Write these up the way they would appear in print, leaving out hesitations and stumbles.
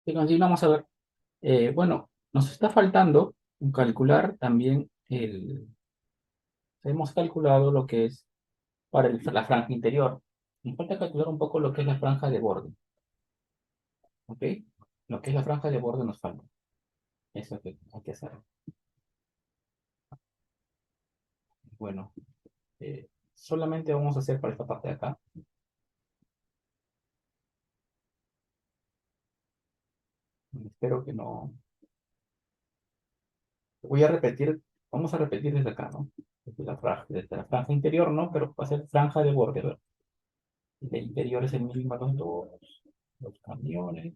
Y continuamos a ver. Bueno, nos está faltando calcular también hemos calculado lo que es para la franja interior. Nos falta calcular un poco lo que es la franja de borde, ¿ok? Lo que es la franja de borde nos falta. Eso que hay que hacer. Bueno, solamente vamos a hacer para esta parte de acá. Espero que no. Voy a repetir, vamos a repetir desde acá, ¿no? Desde la franja interior, ¿no? Pero va a ser franja de borde, ¿verdad? El interior es el mismo para los camiones.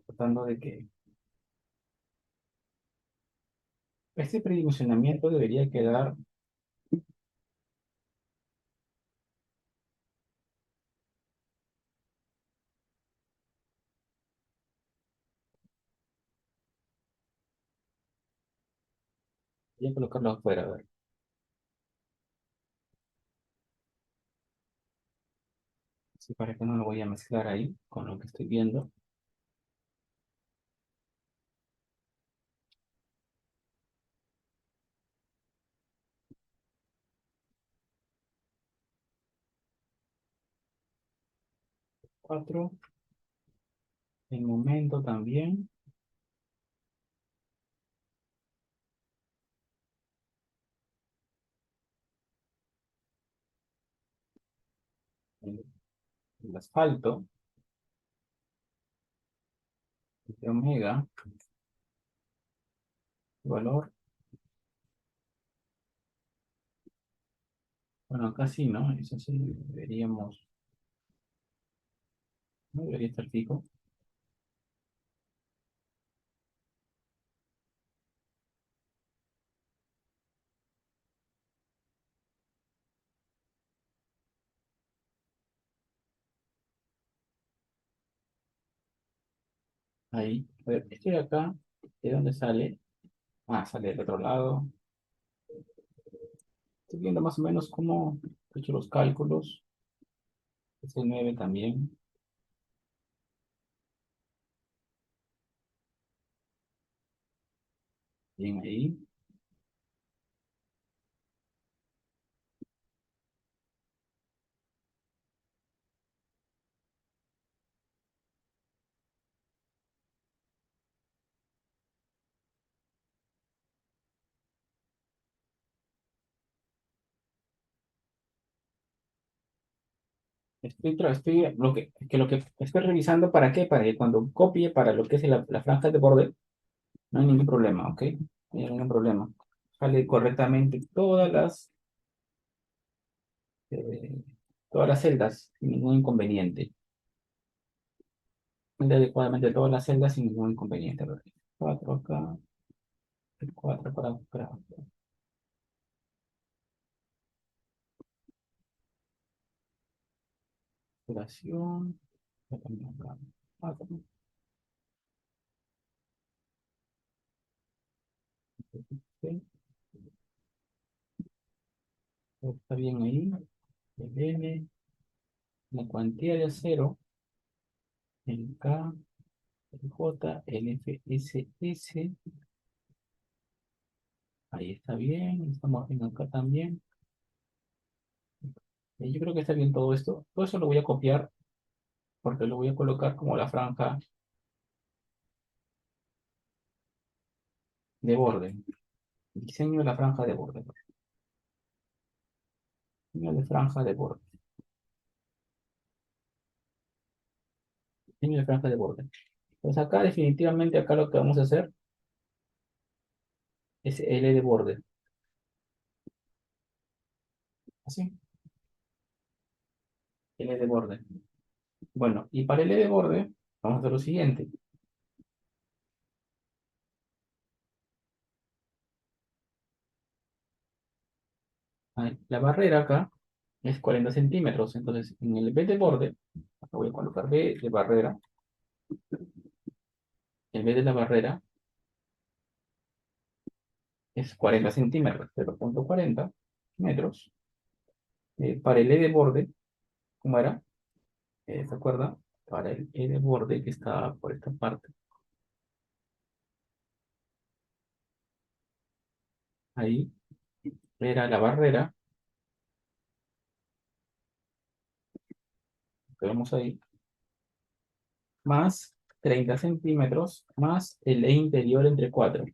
Tratando de que este predimensionamiento debería quedar voy a colocarlo afuera, a ver. Sí, para que no lo voy a mezclar ahí con lo que estoy viendo. Cuatro, el momento también, el, el asfalto, de omega, el valor, bueno, acá sí, ¿no? Eso sí, deberíamos, no debería estar fijo. Ahí, a ver, estoy acá, ¿de dónde sale? Ah, sale del otro lado. Estoy viendo más o menos cómo he hecho los cálculos. Ese 9 también, bien ahí. Lo que estoy revisando, ¿para qué? Para que cuando copie para lo que es la franja de borde, no hay ningún problema, ¿ok? No hay ningún problema. Sale correctamente eh, todas las celdas sin ningún inconveniente. Sale adecuadamente todas las celdas sin ningún inconveniente. A ver, 4 acá, 4 para operación. Acá, 4, ok, está bien ahí. El N, la cuantía de acero, el K, el J, el F, S, S. Ahí está bien, estamos bien acá también. Yo creo que está bien todo esto. Todo eso lo voy a copiar porque lo voy a colocar como la franja de borde. Diseño de la franja de borde. Diseño de franja de borde. Diseño de franja de borde. Pues acá definitivamente acá lo que vamos a hacer es L de borde. Así, L de borde. Bueno, y para L de borde vamos a hacer lo siguiente. Ahí, la barrera acá es 40 centímetros. Entonces, en el B de borde, acá voy a colocar B de barrera. El B de la barrera es 40 centímetros, 0,40 metros. Para el E de borde, ¿cómo era? ¿Se acuerda? Para el E de borde que está por esta parte. Ahí era la barrera, que vemos ahí, más 30 centímetros, más el E interior entre 4.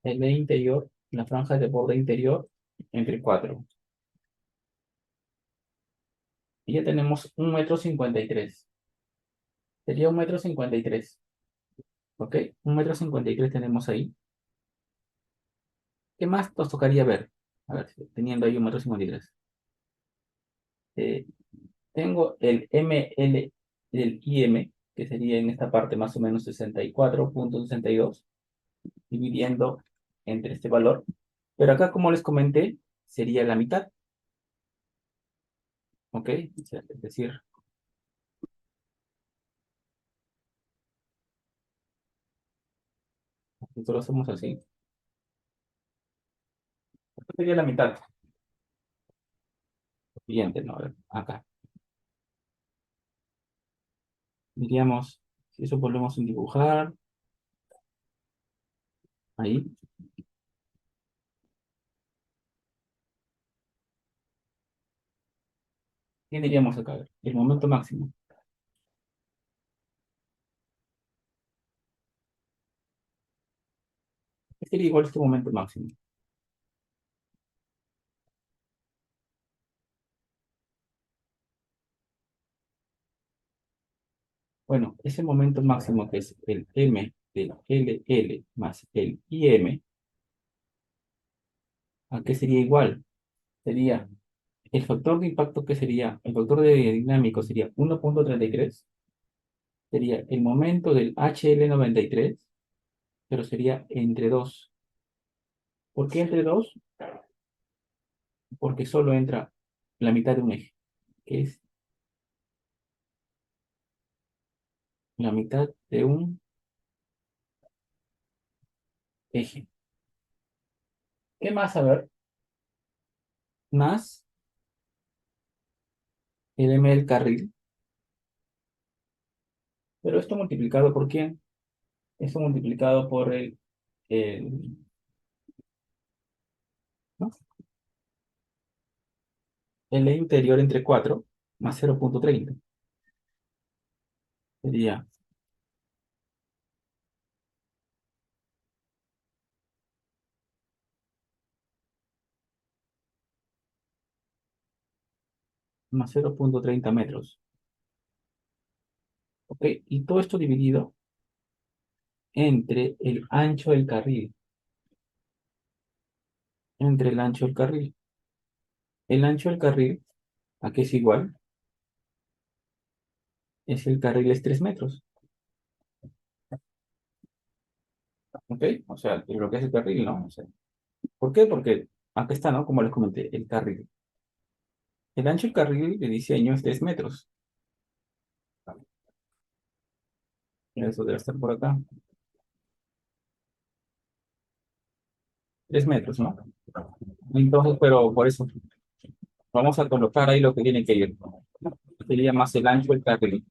El E interior, la franja de borde interior entre 4. Y ya tenemos 1,53 m. Sería 1,53 m. ¿Ok? 1,53 m tenemos ahí. ¿Qué más nos tocaría ver? A ver, teniendo ahí 1,53 m. Eh, tengo el ML del IM, que sería en esta parte más o menos 64,62, dividiendo entre este valor. Pero acá, como les comenté, sería la mitad. ¿Ok? O sea, es decir, nosotros lo hacemos así. Esto sería la mitad. Siguiente, ¿no? A ver, acá. Diríamos, si eso volvemos a dibujar, ahí. ¿Qué diríamos acá? A ver, el momento máximo. ¿Qué sería igual a este momento máximo? Bueno, ese momento máximo que es el M del LL más el IM, ¿a qué sería igual? Sería el factor de impacto que sería, el factor de dinámico sería 1,33, sería el momento del HL93, pero sería entre 2. ¿Por qué entre 2? Porque solo entra la mitad de un eje, que es la mitad de un eje. ¿Qué más? A ver, más el M del carril, pero esto multiplicado por quién? Esto multiplicado por el, ¿no? El E interior entre 4 más 0,30. Sería más 0,30 metros. ¿Ok? Y todo esto dividido entre el ancho del carril. Entre el ancho del carril. El ancho del carril, ¿a qué es igual? Es el carril es 3 metros. ¿Ok? O sea, lo que es el carril, ¿no? O sea, ¿por qué? Porque acá está, ¿no? Como les comenté, el carril. El ancho del carril de diseño es 3 metros. Eso debe estar por acá. 3 metros, ¿no? Entonces, pero por eso, vamos a colocar ahí lo que tiene que ir. Sería más el ancho del carril.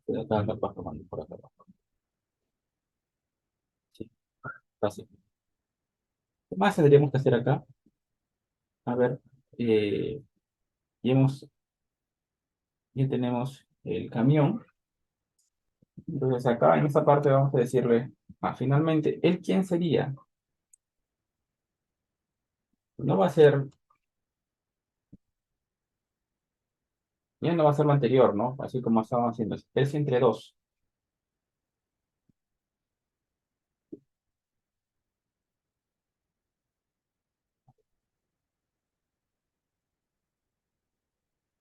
Acá, acá, acá, por acá. Sí, fácil. ¿Qué más tendríamos que hacer acá? A ver, eh, ya, ya tenemos el camión. Entonces acá en esta parte vamos a decirle, finalmente, ¿él quién sería? No va a ser, ya no va a ser lo anterior, ¿no? Así como estábamos haciendo. Es entre dos.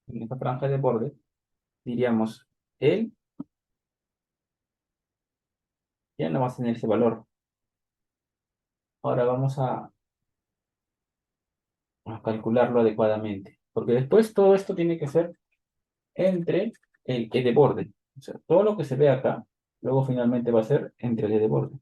En esta franja de borde, diríamos, él ya no va a tener ese valor. Ahora vamos a calcularlo adecuadamente. Porque después todo esto tiene que ser entre el que de borde. O sea, todo lo que se ve acá, luego finalmente va a ser entre el E de borde.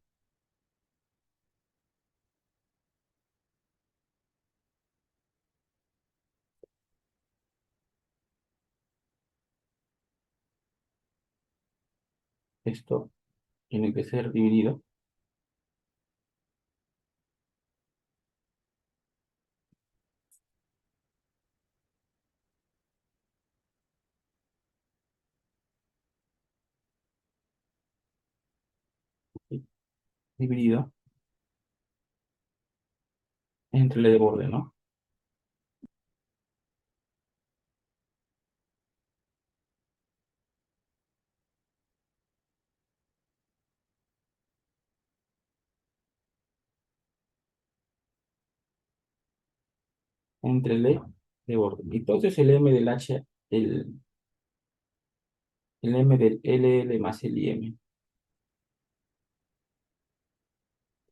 Esto tiene que ser ¿sí? Dividido entre el E de borde, ¿no? Entre el E de borde. Entonces el M del H, el M del LL más el IM.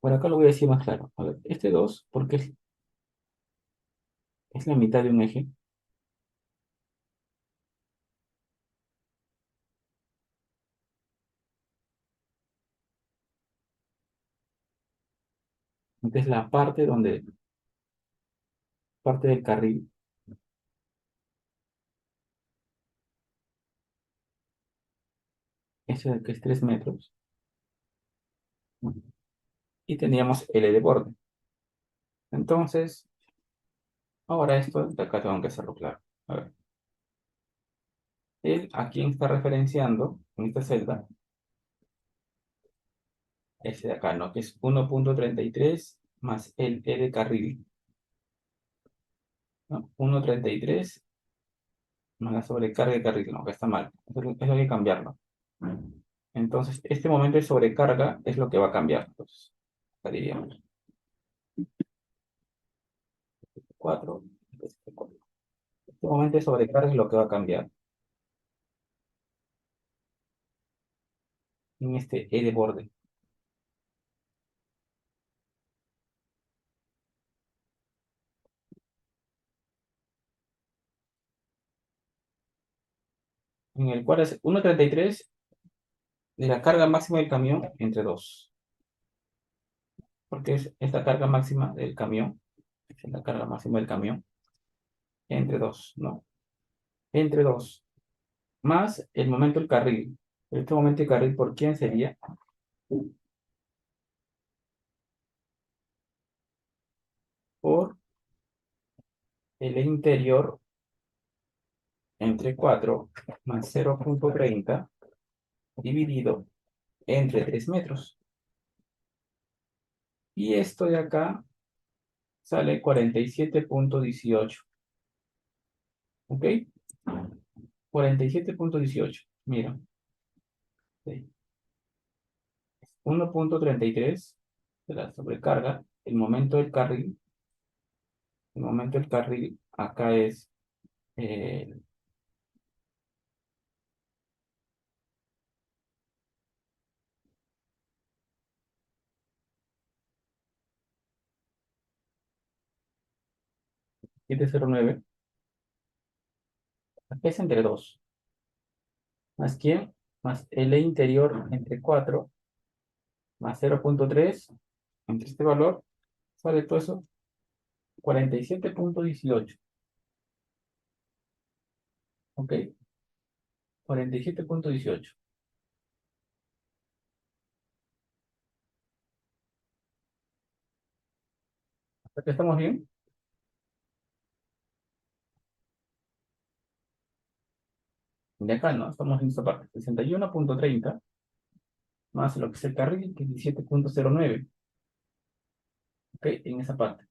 Por acá lo voy a decir más claro. A ver, este 2 porque es la mitad de un eje. Entonces la parte del carril, ese que es 3 metros. Y teníamos L de borde. Entonces, ahora esto de acá tengo que hacerlo claro. A ver, él a quién está referenciando en esta celda, ese de acá, ¿no? Que es 1,33 más el E de carril, ¿no? 1,33 más la sobrecarga de carril, no, que está mal. Eso hay que cambiarlo. Entonces, este momento de sobrecarga es lo que va a cambiar. Entonces, acá diríamos 4. Este momento de sobrecarga es lo que va a cambiar en este E de borde. En el cual es 1,33 de la carga máxima del camión entre 2. Porque es esta carga máxima del camión, es la carga máxima del camión entre 2, ¿no? Entre 2 más el momento del carril. Este momento del carril, ¿por quién sería? Por el interior entre 4 más 0,30 dividido entre 3 metros. Y esto de acá sale 47,18. ¿Ok? 47,18. Mira, sí. 1,33 de la sobrecarga. El momento del carril acá es 709. Acá es entre 2. ¿Más quién? Más el interior entre 4 más 0,3 entre este valor sale todo eso 47,18. ¿Ok? 47,18. ¿Hasta que estamos bien? De acá, ¿no? Estamos en esta parte. 61,30 más lo que es el carril, que es 17,09. ¿Ok? En esa parte.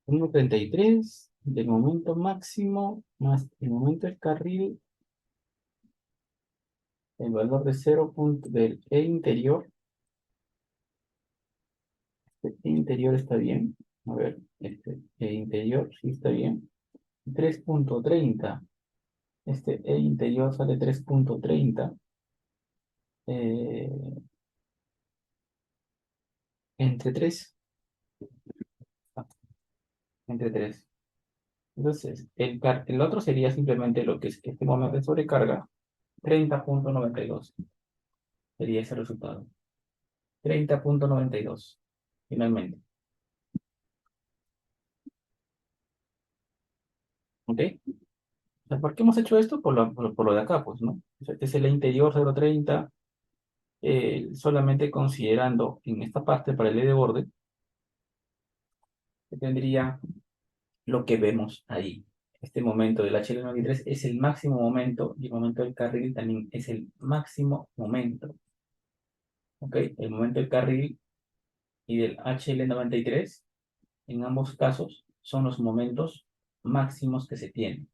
1,33 del momento máximo más el momento del carril, el valor de 0 del E interior. Este E interior está bien. A ver, este E interior sí está bien. 3,30 Este E interior sale 3.30 eh, entre 3, entre 3. Entonces, el otro sería simplemente lo que es este momento de sobrecarga, 30.92 sería ese resultado. 30.92 finalmente. ¿Ok? O sea, ¿por qué hemos hecho esto? Por lo de acá, pues, ¿no? O sea, este es el interior 0.30, solamente considerando en esta parte para el E de borde, que tendría lo que vemos ahí. Este momento del HL93 es el máximo momento y el momento del carril también es el máximo momento. ¿Ok? El momento del carril y del HL93, en ambos casos, son los momentos máximos que se tienen.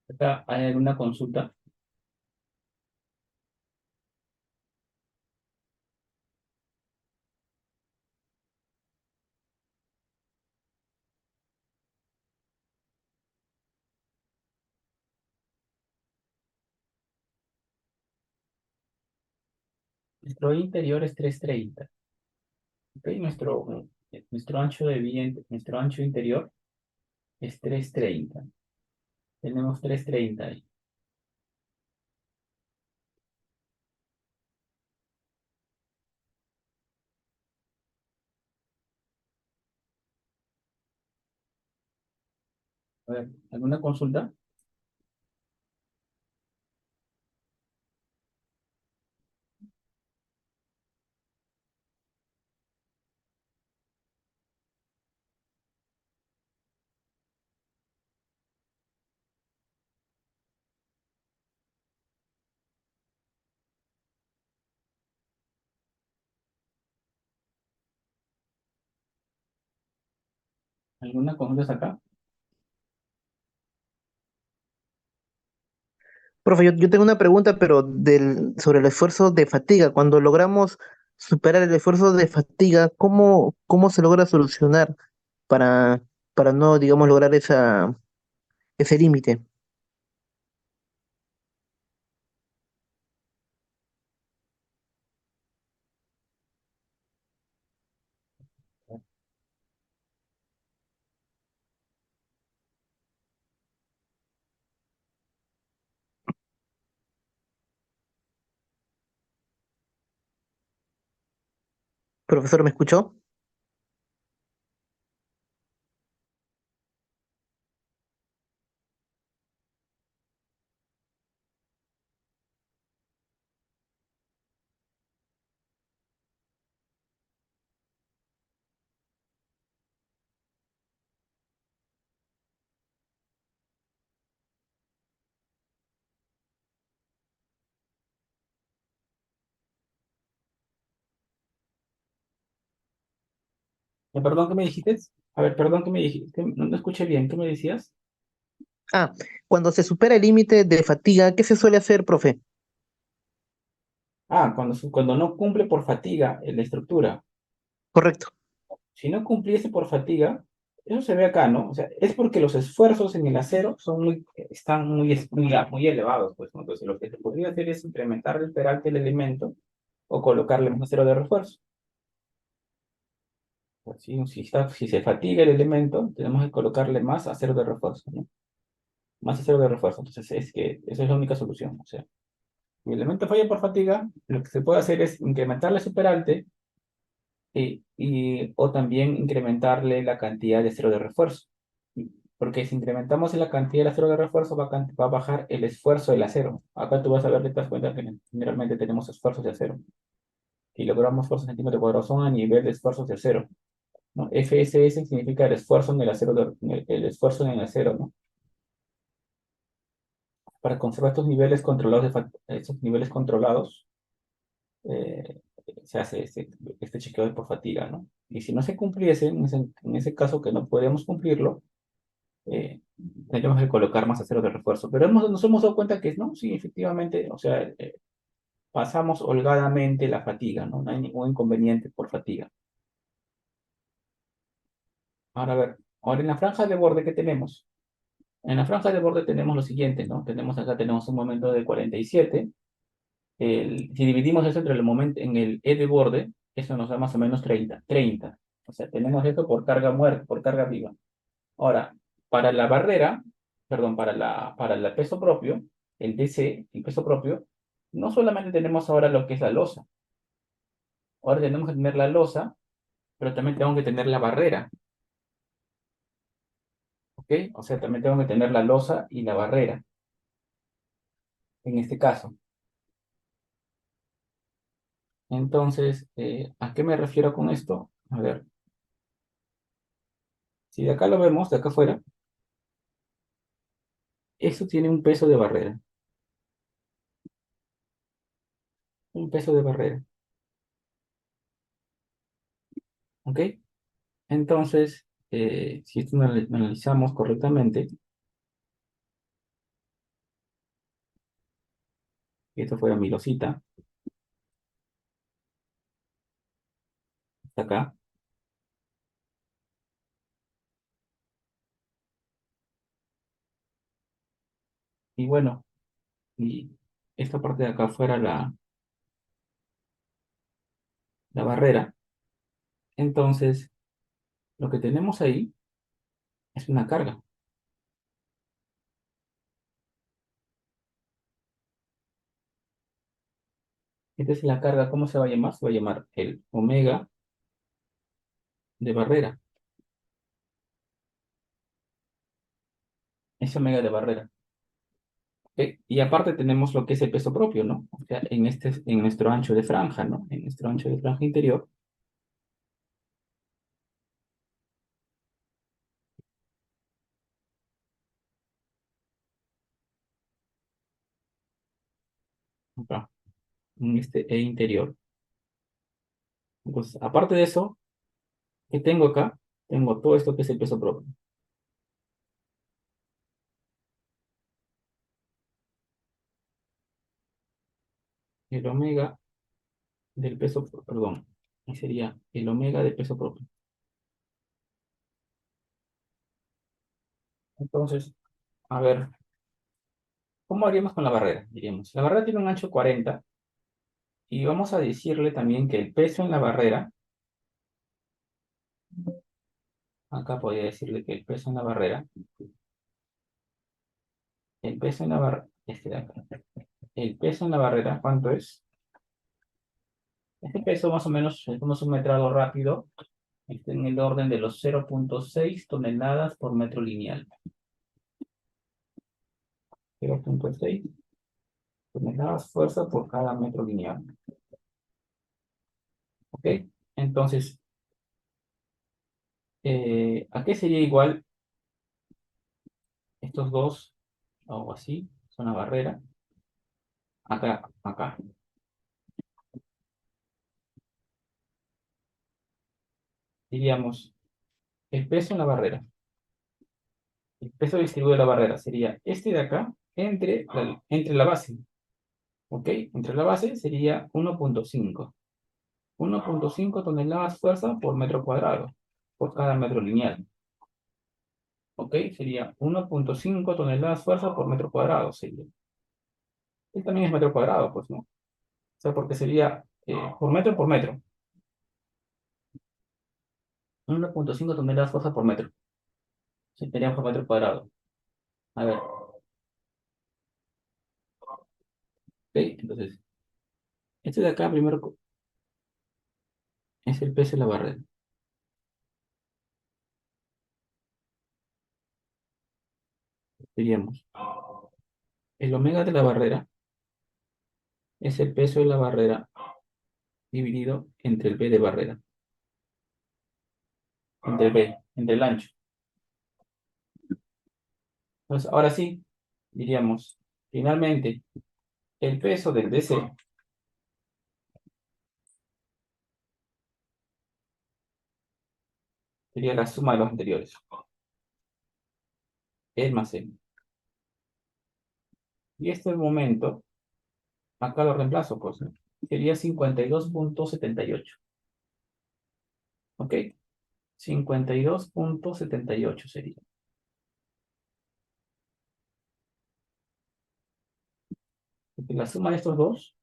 Acá hay alguna consulta. Nuestro interior es 330. ¿Ok? Nuestro ancho de vía, nuestro ancho interior es 330. Tenemos 330 ahí. A ver, ¿alguna consulta? ¿Alguna consulta acá? Profe, yo tengo una pregunta, pero sobre el esfuerzo de fatiga. Cuando logramos superar el esfuerzo de fatiga, ¿cómo se logra solucionar para, para no, digamos, lograr ese límite? Profesor, ¿me escuchó? Perdón, ¿qué me dijiste? A ver, perdón, ¿qué me dijiste? No escuché bien. ¿Qué me decías? Ah, cuando se supera el límite de fatiga, ¿qué se suele hacer, profe? Cuando no cumple por fatiga en la estructura. Correcto. Si no cumpliese por fatiga, eso se ve acá, ¿no? O sea, es porque los esfuerzos en el acero están muy elevados, pues, ¿no? Entonces, lo que se podría hacer es incrementar el peralte del elemento o colocarle más acero de refuerzo. Pues, si se fatiga el elemento, tenemos que colocarle más acero de refuerzo, ¿no? Más acero de refuerzo. Entonces, es que esa es la única solución. O sea, si el elemento falla por fatiga, lo que se puede hacer es incrementarle su peralte o también incrementarle la cantidad de acero de refuerzo. Porque si incrementamos la cantidad de acero de refuerzo, va a bajar el esfuerzo del acero. Acá tú vas a ver, te das cuenta que generalmente tenemos esfuerzos de acero. Y logramos fuerzas centímetro cuadrado son a nivel de esfuerzos de acero, ¿no? FSS significa el esfuerzo en el acero, el esfuerzo en el acero, ¿no? Para conservar estos niveles controlados, estos niveles controlados, eh, se hace este chequeo de por fatiga, ¿no? Y si no se cumpliese, en ese caso que no podemos cumplirlo, tendremos que colocar más acero de refuerzo. Pero nos hemos dado cuenta que no, sí, efectivamente, o sea, pasamos holgadamente la fatiga, ¿no? No hay ningún inconveniente por fatiga. Ahora, a ver, ahora en la franja de borde, ¿qué tenemos? En la franja de borde tenemos lo siguiente, ¿no? Tenemos un momento de 47. Si dividimos eso entre el momento en el E de borde, eso nos da más o menos 30. O sea, tenemos esto por carga muerta, por carga viva. Ahora, para la barrera, perdón, para el peso propio, el DC, el peso propio, no solamente tenemos ahora lo que es la losa. Ahora tenemos que tener la losa, pero también tengo que tener la barrera. ¿Ok? O sea, también tengo que tener la losa y la barrera, en este caso. Entonces, ¿a qué me refiero con esto? A ver, si de acá lo vemos, de acá afuera, esto tiene un peso de barrera. Un peso de barrera. ¿Ok? Entonces, si esto lo analizamos correctamente, y esto fuera mi losita, hasta acá, y bueno, y esta parte de acá fuera la barrera, entonces lo que tenemos ahí es una carga. Esta es la carga, ¿cómo se va a llamar? Se va a llamar el omega de barrera. Es omega de barrera. ¿Ok? Y aparte tenemos lo que es el peso propio, ¿no? O sea, en nuestro ancho de franja, ¿no? En nuestro ancho de franja interior. Acá, en este E interior. Entonces, aparte de eso, ¿qué tengo acá? Tengo todo esto que es el peso propio. El omega del peso, perdón, y sería el omega del peso propio. Entonces, a ver, ¿cómo haríamos con la barrera? Diríamos, la barrera tiene un ancho 40 y vamos a decirle también que el peso en la barrera, acá podría decirle que el peso en la barrera, el peso en la barrera, este de acá, el peso en la barrera, ¿cuánto es? Este peso más o menos, si hacemos un metrado rápido, está en el orden de los 0,6 toneladas por metro lineal. 0,6 toneladas fuerza por cada metro lineal. ¿Ok? Entonces, ¿a qué sería igual estos dos, o así, son la barrera? Acá, acá. Diríamos, el peso en la barrera. El peso distribuido de la barrera sería este de acá entre la base. ¿Ok? Entre la base sería 1,5. 1,5 toneladas fuerza por metro cuadrado, por cada metro lineal. ¿Ok? Sería 1,5 toneladas fuerza por metro cuadrado. Sería. Y también es metro cuadrado, pues, ¿no? O sea, porque sería por metro. 1,5 toneladas fuerza por metro. Sería por metro cuadrado. A ver, ¿ok? Entonces, este de acá primero es el peso de la barrera. Diríamos, el omega de la barrera es el peso de la barrera dividido entre el B de barrera. Entre el B, entre el ancho. Entonces, ahora sí, diríamos, finalmente, el peso del DC sería la suma de los anteriores. E más M. Y este momento, acá lo reemplazo, pues, ¿no? Sería 52,78. ¿Ok? 52,78 sería. Porque la suma de estos dos,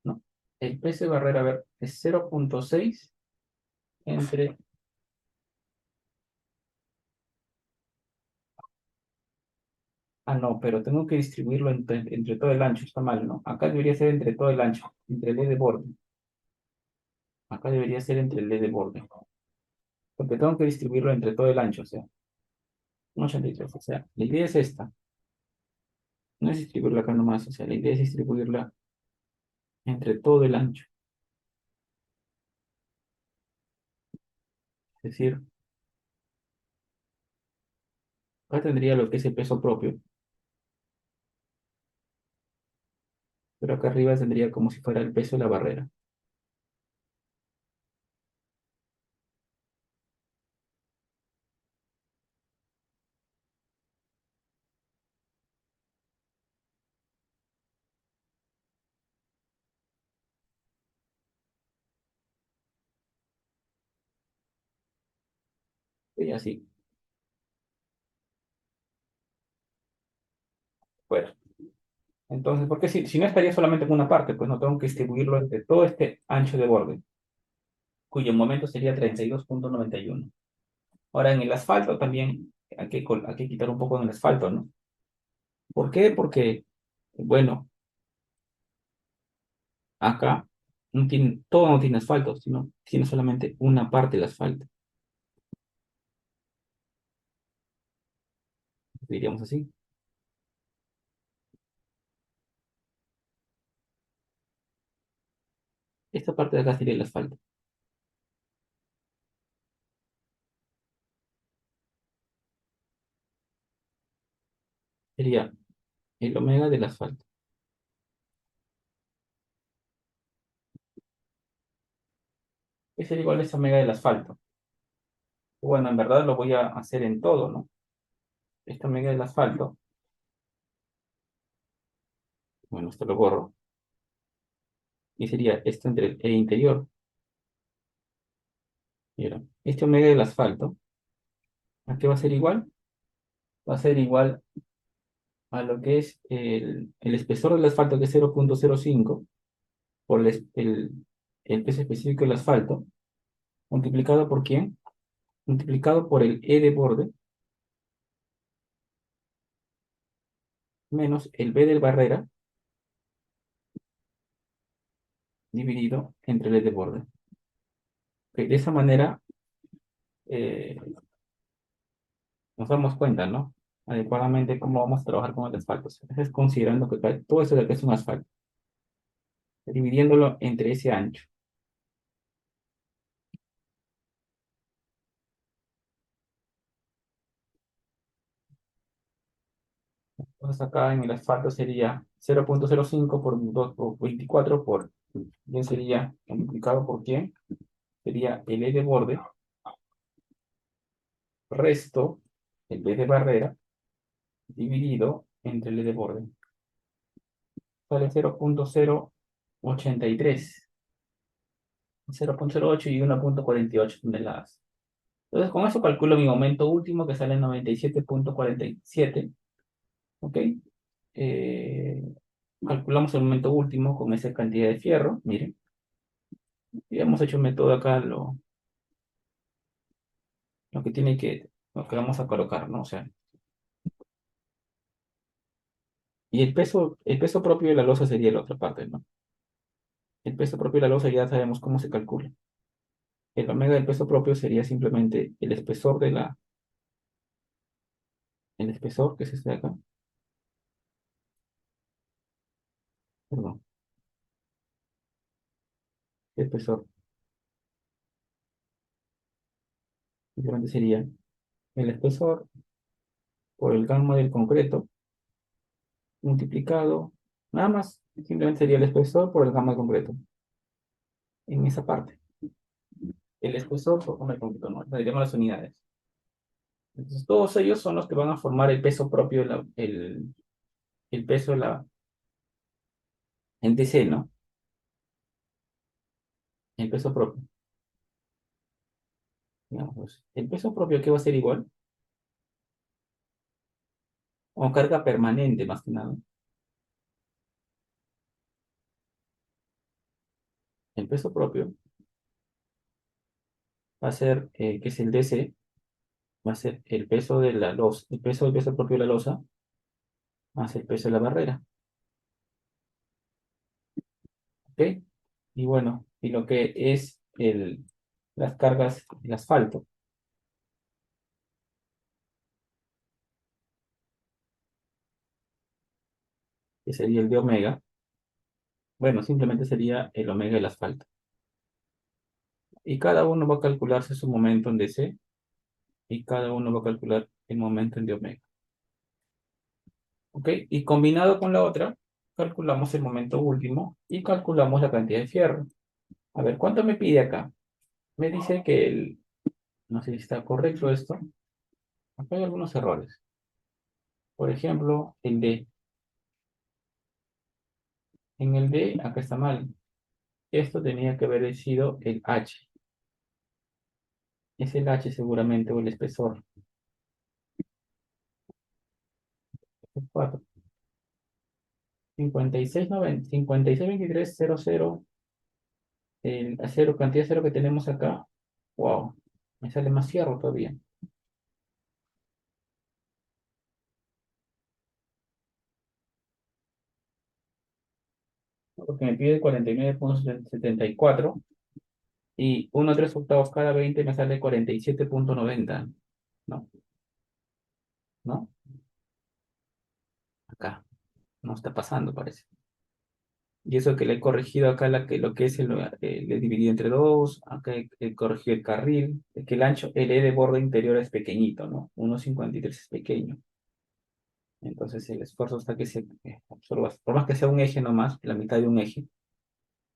no. El peso de barrera, a ver, es 0,6 entre... Ah, no, pero tengo que distribuirlo entre todo el ancho, está mal, ¿no? Acá debería ser entre todo el ancho, entre el E de borde. Acá debería ser entre el E de borde. Porque tengo que distribuirlo entre todo el ancho, o sea, un 83. O sea, la idea es esta. No es distribuirla acá nomás, o sea, la idea es distribuirla entre todo el ancho. Es decir, acá tendría lo que es el peso propio, pero acá arriba tendría como si fuera el peso de la barrera. Y así, fuera. Entonces, porque si no estaría solamente en una parte, pues no tengo que distribuirlo entre todo este ancho de borde, cuyo momento sería 32,91. Ahora, en el asfalto también hay que quitar un poco en el asfalto, ¿no? ¿Por qué? Porque, bueno, acá no tiene, todo no tiene asfalto, sino tiene solamente una parte del asfalto, diríamos así. Esta parte de acá sería el asfalto. Sería el omega del asfalto. ¿Qué sería igual a esa omega del asfalto? Bueno, en verdad lo voy a hacer en todo, ¿no? Esta omega del asfalto, bueno, esto lo borro. Y sería esto entre el interior. Mira, este omega del asfalto, ¿a qué va a ser igual? Va a ser igual a lo que es el espesor del asfalto, que es 0,05, por el peso específico del asfalto, multiplicado por ¿quién? Multiplicado por el E de borde, menos el B de barrera, dividido entre el E de borde. Ok, de esa manera eh, nos damos cuenta, ¿no? Adecuadamente cómo vamos a trabajar con el asfalto. Entonces, considerando que todo eso de acá es un asfalto, dividiéndolo entre ese ancho. Entonces acá en el asfalto sería 0,05 por 2 por 24 por, bien sería multiplicado por quién, sería el E de borde, resto el B de barrera, dividido entre el E de borde. Sale 0,083, 0,08 y 1,48 toneladas. Entonces con eso calculo mi momento último que sale 97,47. ¿Ok? Eh, calculamos el momento último con esa cantidad de fierro, miren. Y hemos hecho un método acá, lo que tiene que, lo que vamos a colocar, ¿no? O sea, y el peso propio de la losa sería la otra parte, ¿no? El peso propio de la losa ya sabemos cómo se calcula. El omega del peso propio sería simplemente el espesor, que es este de acá, perdón, el espesor, simplemente sería el espesor por el gamma del concreto multiplicado, nada más, simplemente sería el espesor por el gamma del concreto, en esa parte. El espesor por gamma del concreto, no, le diríamos las unidades. Entonces, todos ellos son los que van a formar el peso propio, el peso, el DC, ¿no? El peso propio. Digamos, pues, el peso propio que va a ser igual, o carga permanente más que nada. El peso propio va a ser, que es el DC, va a ser el peso de la losa, el peso del peso propio de la losa, más el peso de la barrera. ¿Ok? Y bueno, y lo que es las cargas del asfalto, que sería el de omega, bueno, simplemente sería el omega del asfalto. Y cada uno va a calcularse su momento en DC y cada uno va a calcular el momento en de omega. ¿Ok? Y combinado con la otra, calculamos el momento último y calculamos la cantidad de fierro. A ver, ¿cuánto me pide acá? Me dice que no sé si está correcto esto. Acá hay algunos errores. Por ejemplo, en el D, acá está mal. Esto tenía que haber sido el H. Es el H seguramente o el espesor. 4. 56, 562300. El acero, cantidad de acero que tenemos acá. Wow. Me sale más fierro todavía. Porque me pide 49,74 y 1 3 octavos cada 20 me sale 47,90. No, no, acá. No está pasando, parece. Y eso que le he corregido acá, lo que es le he dividido entre dos, acá he corregido el carril, es que el ancho, el E de borde interior es pequeñito, ¿no? 1,53 es pequeño. Entonces el esfuerzo está que se absorba, por más que sea un eje nomás, la mitad de un eje,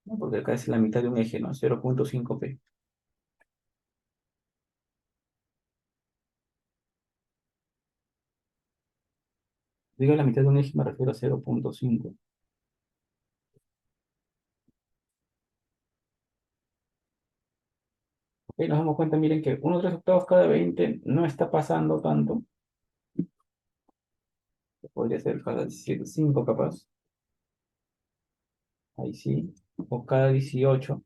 ¿no? Porque acá es la mitad de un eje, ¿no? 0,5 P. Digo la mitad de un eje, me refiero a 0,5. Ok, nos damos cuenta, miren que 1 3 octavos cada 20 no está pasando tanto. Podría ser cada 5 capaz. Ahí sí. O cada 18,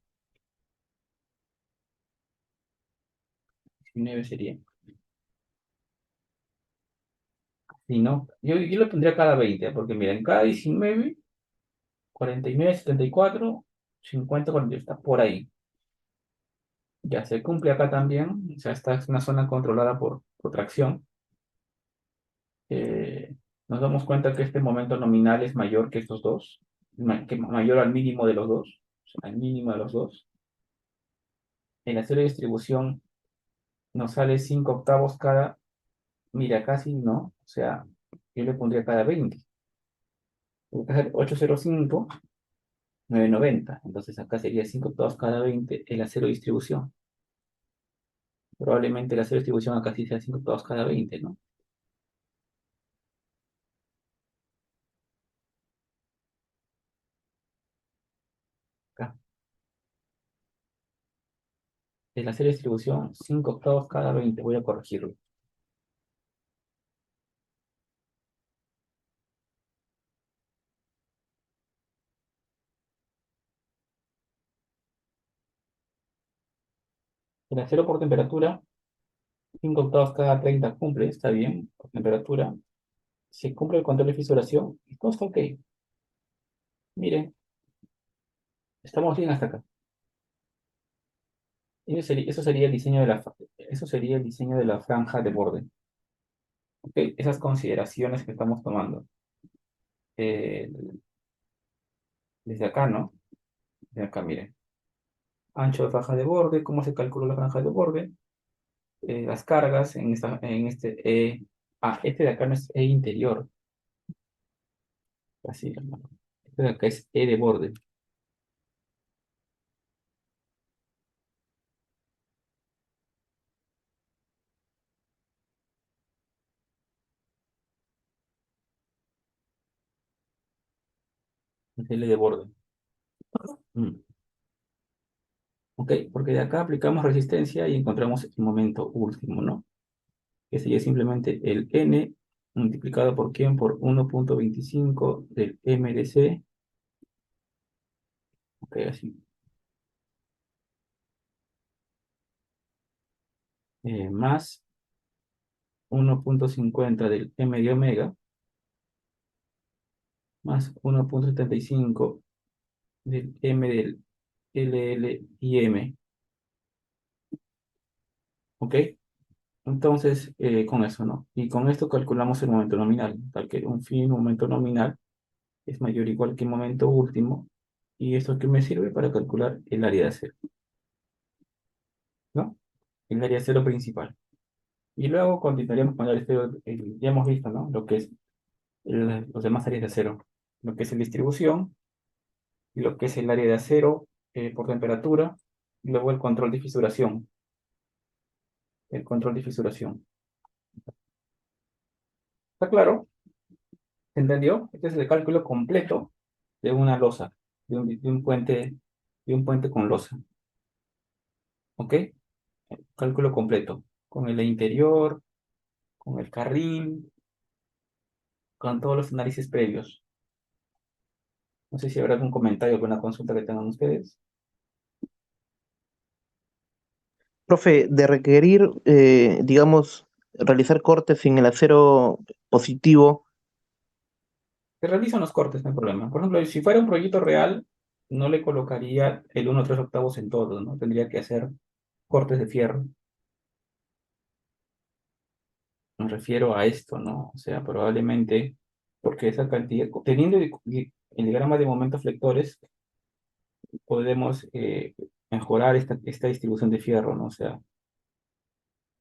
19 sería. Si no, yo lo pondría cada 20, porque miren, cada 19, 49, 74, 50, 40, está por ahí. Ya se cumple acá también, o sea, esta es una zona controlada por tracción. Nos damos cuenta que este momento nominal es mayor que estos dos, que mayor al mínimo de los dos, o sea, al mínimo de los dos. En la serie de distribución nos sale 5 octavos cada, mira, casi no, o sea, yo le pondría cada 20. 805, 990. Entonces acá sería 5 octavos cada 20 el acero de distribución. Probablemente el acero de distribución acá sí sea 5 octavos cada 20, ¿no? Acá. El acero de distribución 5 octavos cada 20. Voy a corregirlo. El acero por temperatura, 5 octavos cada 30 cumple, está bien, por temperatura. Se cumple el control de fisuración y todo está ok. Miren, estamos bien hasta acá. Eso sería el diseño eso sería el diseño de la franja de borde. ¿Ok? Esas consideraciones que estamos tomando. Eh, desde acá, ¿no? Desde acá, miren. Ancho de franja de borde, cómo se calcula la franja de borde, las cargas en este este de acá no es E interior, así, hermano. Este de acá es E de borde. L de borde. Mm, ¿Ok? Porque de acá aplicamos resistencia y encontramos el momento último, ¿no? Que sería simplemente el N multiplicado por quién, por 1,25 del M de C. Ok, así. Más 1,50 del M de omega, más 1,75 del M del LL y M. ¿Ok? Entonces, con eso, ¿no? Y con esto calculamos el momento nominal, tal que un fin momento nominal es mayor o igual que el momento último, y esto que me sirve para calcular el área de acero, ¿no? El área de acero principal. Y luego continuaríamos con el área de acero, ya hemos visto, ¿no? Lo que es los demás áreas de acero, lo que es la distribución, y lo que es el área de acero por temperatura, y luego el control de fisuración. ¿Está claro? ¿Se entendió? Este es el cálculo completo de una losa, de un puente con losa. ¿Ok? Cálculo completo. Con el interior, con el carril, con todos los análisis previos. No sé si habrá algún comentario, alguna consulta que tengan ustedes. Profe, de requerir, digamos, realizar cortes en el acero positivo, Se realizan los cortes, no hay problema. Por ejemplo, si fuera un proyecto real, no le colocaría el 1,3/8 en todo, ¿no? Tendría que hacer cortes de fierro. Me refiero a esto, ¿no? O sea, probablemente, porque esa cantidad, teniendo el diagrama de momentos flectores, podemos mejorar esta distribución de fierro, ¿no? O sea,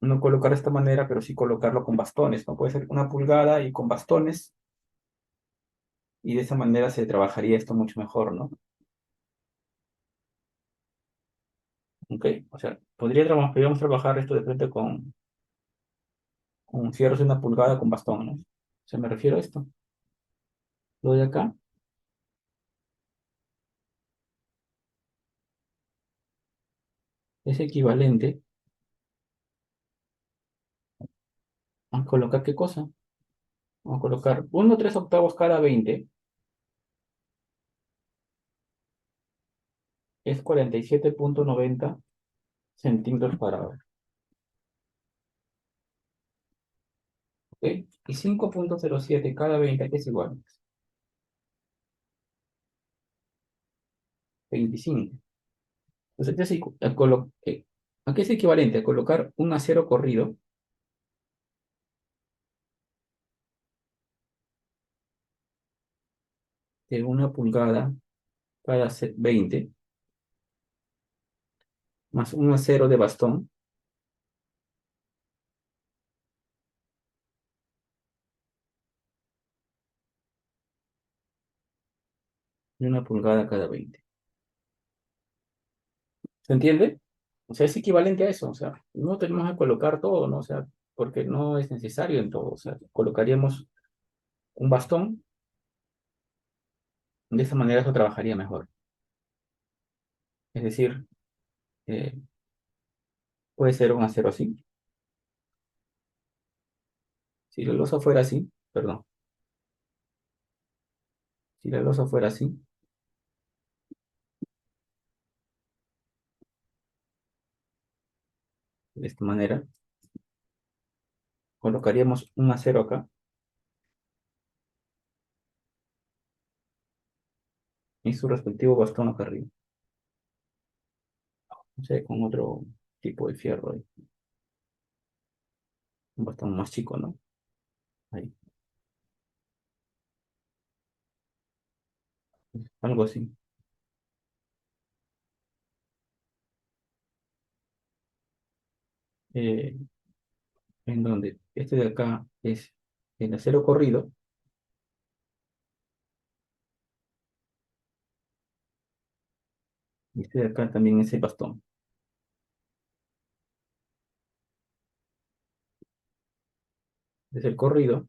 no colocar de esta manera, pero sí colocarlo con bastones, ¿no? Puede ser 1 pulgada y con bastones, y de esa manera se trabajaría esto mucho mejor, ¿no? ¿Ok? O sea, podríamos trabajar esto de frente con fierros de 1 pulgada con bastón, ¿no? O sea, me refiero a esto. Lo de acá es equivalente a colocar ¿qué cosa? Vamos a colocar 1,3/8 cada 20 es 47,90 centímetros cuadrados. ¿Ok? Y 5,07 cada 20 es igual. 25. Entonces, ¿a qué es equivalente? A colocar un acero corrido de 1 pulgada cada 20, más un acero de bastón de 1 pulgada cada 20. ¿Se entiende? O sea, es equivalente a eso. O sea, no tenemos que colocar todo, ¿no? O sea, porque no es necesario en todo. O sea, colocaríamos un bastón, de esa manera eso trabajaría mejor. Es decir, eh, puede ser un acero así. Si la losa fuera así, perdón, si la losa fuera así, de esta manera, colocaríamos un acero acá y su respectivo bastón acá arriba. O sea, con otro tipo de fierro ahí. Un bastón más chico, ¿no? Ahí, algo así. Eh, en donde este de acá es el acero corrido, y este de acá también es el bastón. Es el corrido,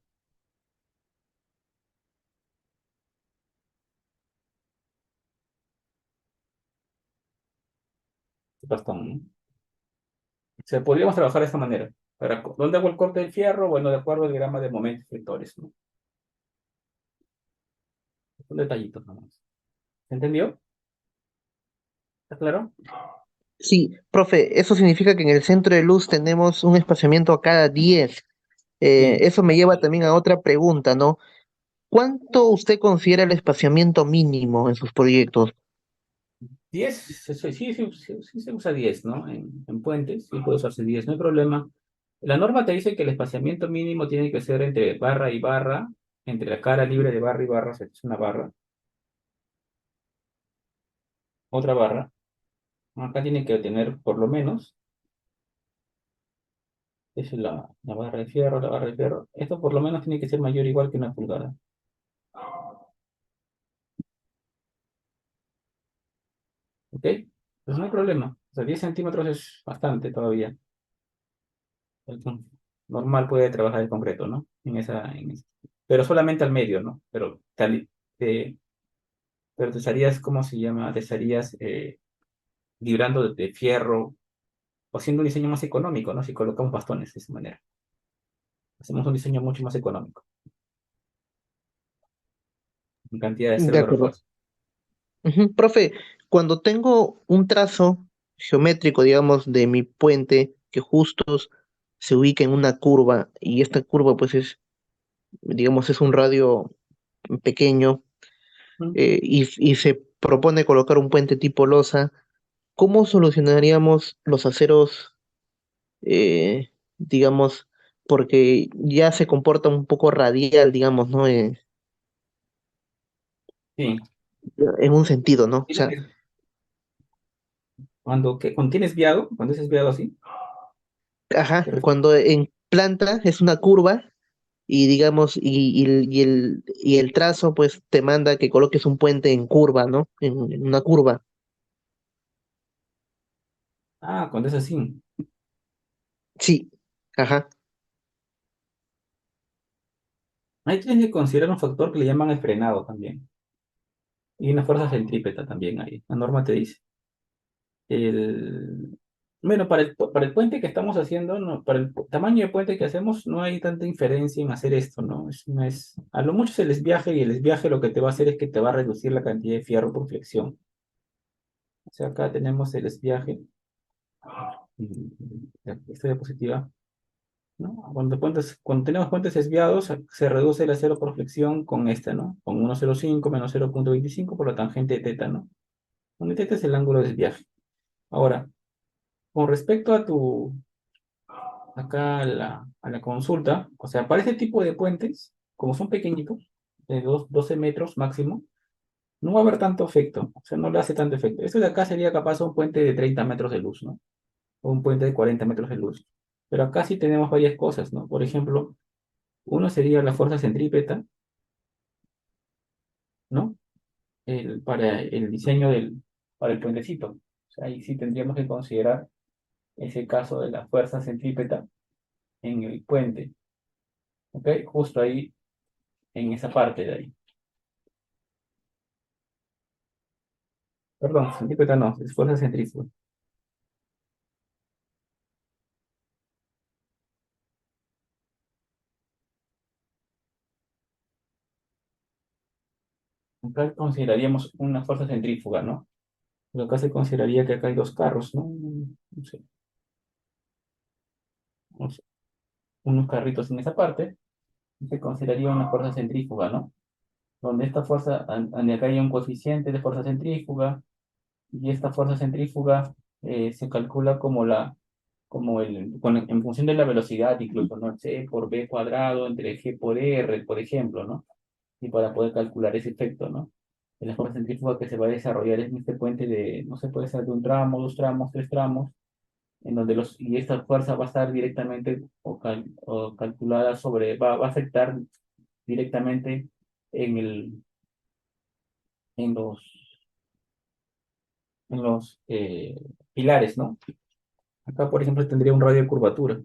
bastón, ¿no? O sea, podríamos trabajar de esta manera. ¿Dónde hago el corte del fierro? Bueno, de acuerdo al diagrama de momentos vectores, ¿no? Son detallitos nomás. ¿Se entendió? ¿Está claro? Sí, profe, eso significa que en el centro de luz tenemos un espaciamiento a cada 10. Sí. Eso me lleva también a otra pregunta, ¿no? ¿Cuánto usted considera el espaciamiento mínimo en sus proyectos? 10, sí se usa 10, ¿no? En puentes, sí puede usarse 10, no hay problema. La norma te dice que el espaciamiento mínimo tiene que ser entre barra y barra, entre la cara libre de barra y barra, o sea, es una barra, otra barra. Acá tiene que tener por lo menos, esa es la barra de fierro, la barra de fierro. Esto por lo menos tiene que ser mayor o igual que una pulgada, ¿ok? Pues no hay problema. O sea, 10 centímetros es bastante todavía. El normal puede trabajar el concreto, ¿no? Pero solamente al medio, ¿no? Te, pero te estarías, ¿cómo se llama? Te estarías librando de fierro o haciendo un diseño más económico, ¿no? Si colocamos bastones de esa manera. Hacemos un diseño mucho más económico, en cantidad de cero De de acuerdo. refuerzo. Ujú. Profe, cuando tengo un trazo geométrico, digamos, de mi puente que justo se ubica en una curva y esta curva pues es, digamos, es un radio pequeño ¿Mm? y se propone colocar un puente tipo losa, ¿cómo solucionaríamos los aceros, digamos, porque ya se comporta un poco radial, digamos, ¿no? Sí. En un sentido, ¿no? O Tiene sea, que- cuando tienes viado, cuando es viado así, ajá, te ref- cuando en planta es una curva y digamos, y el trazo pues te manda que coloques un puente en curva, ¿no? En una curva. cuando es así. Sí, ajá. Ahí tienes que considerar un factor que le llaman el frenado también. Y una fuerza centrípeta también ahí. La norma te dice. El, bueno, para el puente que estamos haciendo, no, para el tamaño de puente que hacemos, no hay tanta inferencia en hacer esto, ¿no? No es, a lo mucho es el desviaje y el desviaje lo que te va a hacer es que te va a reducir la cantidad de fierro por flexión. O sea, acá tenemos el desviaje, esta diapositiva, ¿no? Cuando tenemos puentes desviados, se reduce el acero por flexión con esta, ¿no? Con 1,05 menos 0,25 por la tangente de teta, ¿no? Donde teta es el ángulo de desviaje. Ahora, con respecto a acá a la consulta, o sea, para este tipo de puentes, como son pequeñitos, de 12 metros máximo, no va a haber tanto efecto, o sea, no le hace tanto efecto. Esto de acá sería capaz un puente de 30 metros de luz, ¿no? O un puente de 40 metros de luz. Pero acá sí tenemos varias cosas, ¿no? Por ejemplo, uno sería la fuerza centrípeta, ¿no? Para el diseño para el puentecito. O sea, ahí sí tendríamos que considerar ese caso de la fuerza centrípeta en el puente, ¿ok? Justo ahí, en esa parte de ahí. Perdón, centrípeta no, es fuerza centrífuga. Acá consideraríamos una fuerza centrífuga, ¿no? Pero acá se consideraría que acá hay dos carros, ¿no? No sé, unos carritos en esa parte, y se consideraría una fuerza centrífuga, ¿no? Donde esta fuerza, donde acá hay un coeficiente de fuerza centrífuga, y esta fuerza centrífuga se calcula en función de la velocidad, incluso, ¿no? C por B cuadrado entre G por R, por ejemplo, ¿no? Y para poder calcular ese efecto, ¿no? De la fuerza centrífuga que se va a desarrollar en este puente de, no sé, puede ser de un tramo, dos tramos, tres tramos, en donde y esta fuerza va a estar directamente o calculada va a afectar directamente en en los, en los pilares, ¿no? Acá, por ejemplo, tendría un radio de curvatura.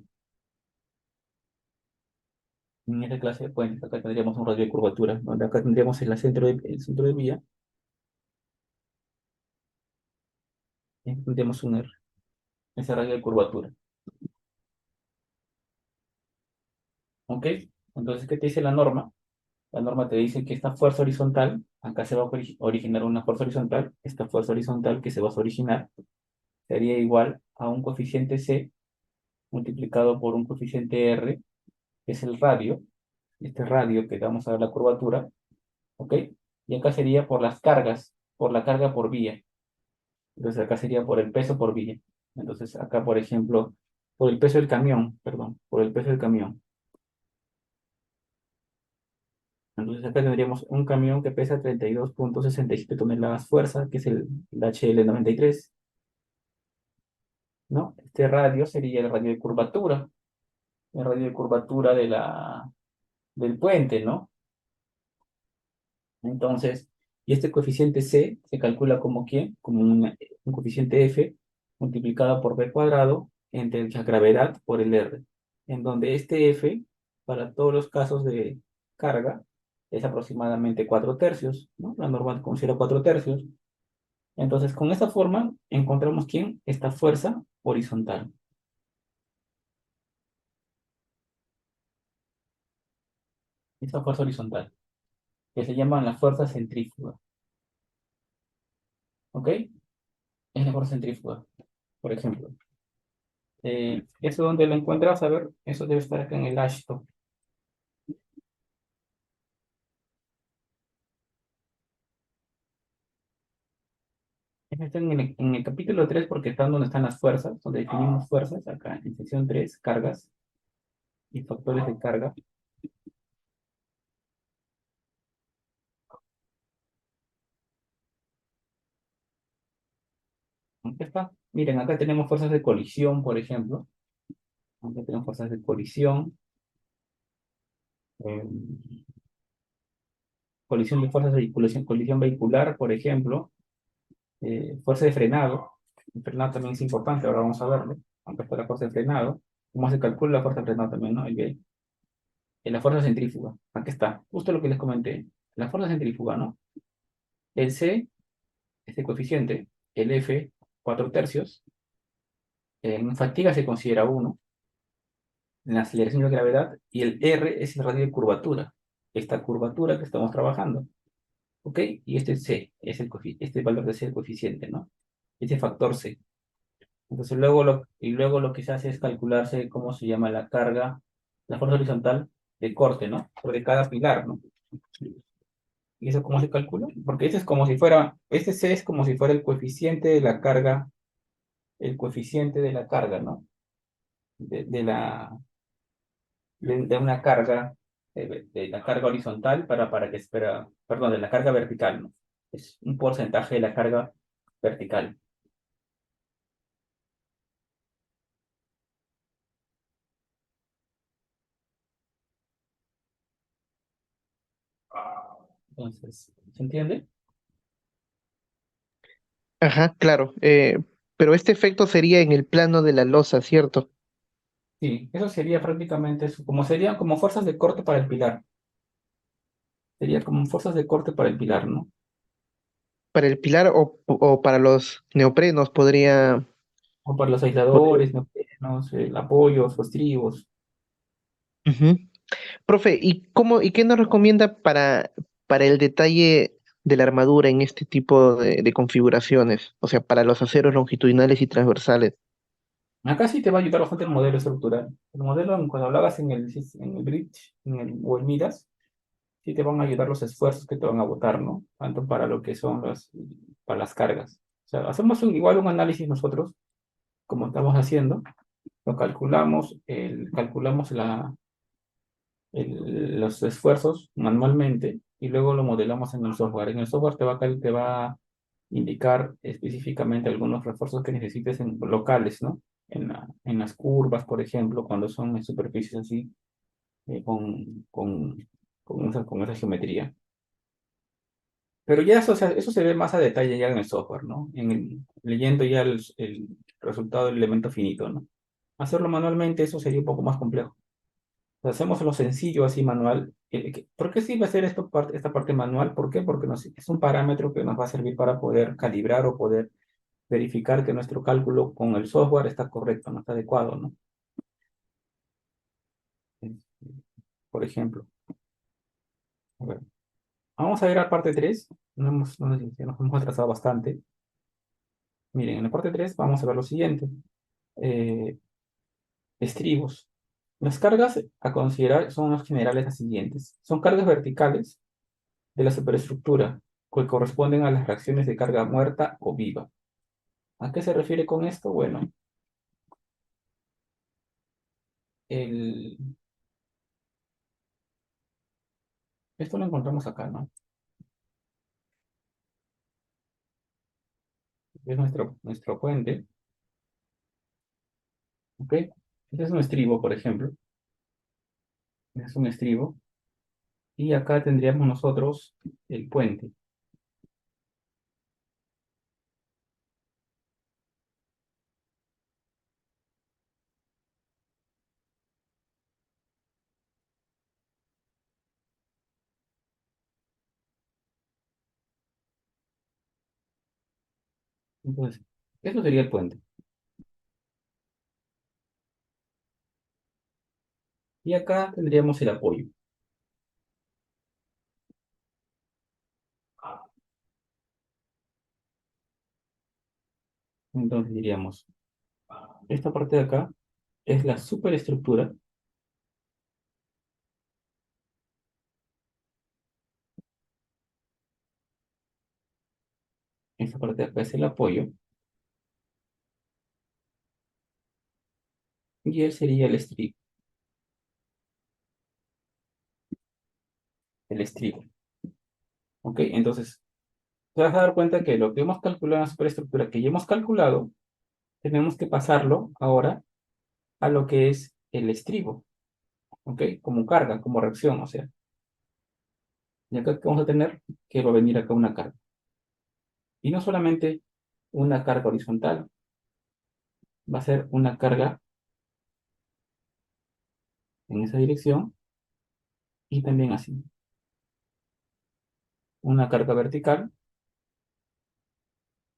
En esta clase de puentes, acá tendríamos un radio de curvatura, donde acá tendríamos el centro de vía, y aquí tendríamos un R. ese radio de curvatura. ¿Ok? Entonces, ¿qué te dice la norma? La norma te dice que esta fuerza horizontal, acá se va a originar una fuerza horizontal, esta fuerza horizontal que se va a originar sería igual a un coeficiente C multiplicado por un coeficiente R, que es el radio, este radio que vamos a ver la curvatura, ¿ok? Y acá sería por las cargas, por la carga por vía. Entonces acá sería por el peso por vía. Entonces acá, por ejemplo, por el peso del camión, perdón, por el peso del camión. Entonces acá tendríamos un camión que pesa 32,67 toneladas fuerza, que es el HL93, ¿no? Este radio sería el radio de curvatura, el radio de curvatura del puente, ¿no? Entonces, y este coeficiente C se calcula como ¿quién? Como un coeficiente F multiplicado por B cuadrado entre la gravedad por el R, en donde este F, para todos los casos de carga, es aproximadamente 4 tercios, ¿no? La norma considera 4 tercios. Entonces, con esta forma, encontramos ¿quién? Esta fuerza horizontal. Esta fuerza horizontal, que se llama la fuerza centrífuga, ¿ok? Es la fuerza centrífuga, por ejemplo. ¿Eso dónde lo encuentras? A ver, eso debe estar acá en el Ashto. Está en el capítulo 3 porque está donde están las fuerzas, donde definimos fuerzas, acá en sección 3 cargas y factores de carga. Aquí está. Miren, acá tenemos fuerzas de colisión, por ejemplo. Acá tenemos fuerzas de colisión, eh, colisión de fuerzas de colisión vehicular, por ejemplo, fuerza de frenado. El frenado también es importante, ahora vamos a verlo. Aunque está la fuerza de frenado. ¿Cómo se calcula la fuerza de frenado también, no? La fuerza centrífuga. Aquí está. Justo lo que les comenté. La fuerza centrífuga, ¿no? El C, este coeficiente, el F, 4 tercios. En fatiga se considera uno, en la aceleración de gravedad, y el R es el radio de curvatura. Esta curvatura que estamos trabajando. ¿Ok? Y este C es este valor de C es el coeficiente, ¿no? Este factor C. Entonces luego lo que se hace es calcularse cómo se llama la carga, la fuerza horizontal de corte, ¿no? Sobre cada pilar, ¿no? ¿Y eso cómo se calcula? Porque este es como si fuera, este C es como si fuera el coeficiente de la carga, el coeficiente de la carga, ¿no? De una carga, de la carga horizontal para que espera, perdón, de la carga vertical, ¿no? Es un porcentaje de la carga vertical. Entonces, ¿se entiende? Ajá, claro. Pero este efecto sería en el plano de la losa, ¿cierto? Sí, eso sería prácticamente eso, como serían como fuerzas de corte para el pilar. Sería como fuerzas de corte para el pilar, ¿no? Para el pilar o para los neoprenos O para los podría. aisladores, neoprenos, apoyos, los estribos. Ujú. Profe, ¿y qué nos recomienda para el detalle de la armadura en este tipo de configuraciones? O sea, para los aceros longitudinales y transversales. Acá sí te va a ayudar bastante el modelo estructural. El modelo, cuando hablabas en el bridge o el Midas, sí te van a ayudar los esfuerzos que te van a botar, ¿no? Tanto para lo que son para las cargas. O sea, hacemos igual un análisis nosotros, como estamos haciendo, lo calculamos, calculamos los esfuerzos manualmente y luego lo modelamos en el software. En el software te va a indicar específicamente algunos refuerzos que necesites en locales, ¿no? En las curvas, por ejemplo, cuando son en superficies así, con esa geometría. Pero ya eso, o sea, eso se ve más a detalle ya en el software, ¿no? Leyendo ya el resultado del elemento finito, ¿no? Hacerlo manualmente, eso sería un poco más complejo. Hacemos lo sencillo así manual. ¿Por qué sirve hacer esta parte manual? ¿Por qué? Porque es un parámetro que nos va a servir para poder calibrar o poder verificar que nuestro cálculo con el software está correcto, no está adecuado, ¿no? Por ejemplo, a ver, vamos a ir a parte 3. Nos hemos atrasado bastante. Miren, en la parte 3 vamos a ver lo siguiente. Eh, Estribos. Las cargas a considerar son los generales las siguientes. Son cargas verticales de la superestructura que corresponden a las reacciones de carga muerta o viva. ¿A qué se refiere con esto? Bueno, el... esto lo encontramos acá, ¿no? Es nuestro puente, ¿ok? Este es un estribo, por ejemplo. Este es un estribo. Y acá tendríamos nosotros el puente. Entonces, esto sería el puente. Y acá tendríamos el apoyo. Entonces diríamos, esta parte de acá es la superestructura. Esta parte de acá es el apoyo. Y él sería el estribo. El estribo. ¿Ok? Entonces, te vas a dar cuenta que lo que hemos calculado en la superestructura, que ya hemos calculado, tenemos que pasarlo ahora a lo que es el estribo. ¿Ok? Como carga, como reacción, o sea. Y acá ¿qué vamos a tener? Que va a venir acá una carga. Y no solamente una carga horizontal, va a ser una carga en esa dirección y también así. Una carga vertical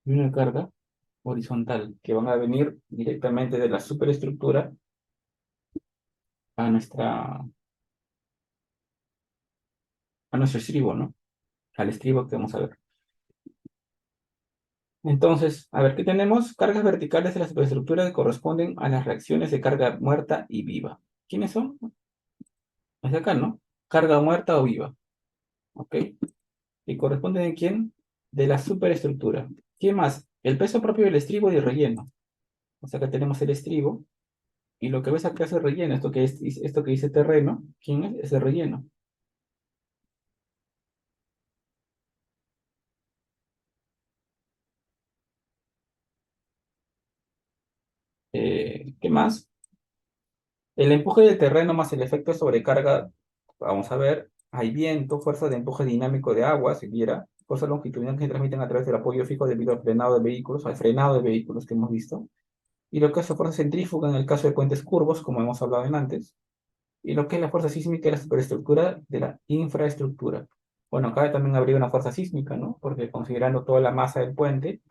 y una carga horizontal, que van a venir directamente de la superestructura a nuestro estribo, ¿no? Al estribo que vamos a ver. Entonces, a ver, ¿qué tenemos? Cargas verticales de la superestructura que corresponden a las reacciones de carga muerta y viva. ¿Quiénes son? Es de acá, ¿no? Carga muerta o viva. ¿Ok? ¿Y corresponden a quién? De la superestructura. ¿Qué más? El peso propio del estribo y el relleno. O sea que tenemos el estribo y lo que ves acá es el relleno. Esto que dice terreno, ¿quién es? Es el relleno. ¿Qué más? El empuje del terreno más el efecto de sobrecarga, vamos a ver, hay viento, fuerza de empuje dinámico de agua, si viera, fuerza longitudinal que se transmiten a través del apoyo fijo debido al frenado de vehículos, al frenado de vehículos que hemos visto, y lo que es la fuerza centrífuga en el caso de puentes curvos, como hemos hablado en antes, y lo que es la fuerza sísmica y la superestructura de la infraestructura. Bueno, acá también habría una fuerza sísmica, ¿no? Porque considerando toda la masa del puente,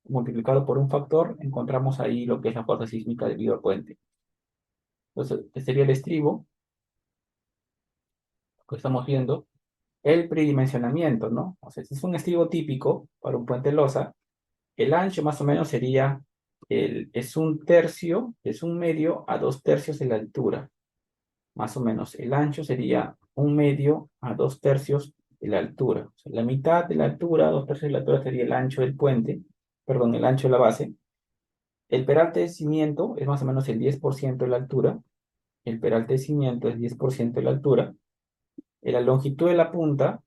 multiplicado por un factor, encontramos ahí lo que es la fuerza sísmica debido al puente. Entonces, este sería el estribo que estamos viendo, el predimensionamiento, ¿no? O sea, si es un estribo típico para un puente losa, el ancho más o menos sería, es un tercio, es un medio a dos tercios de la altura, más o menos. El ancho sería un medio a dos tercios de la altura. O sea, la mitad de la altura, dos tercios de la altura sería el ancho del puente, perdón, el ancho de la base. El peralte de cimiento es más o menos el 10% de la altura. El peralte de cimiento es 10% de la altura. La longitud de la punta,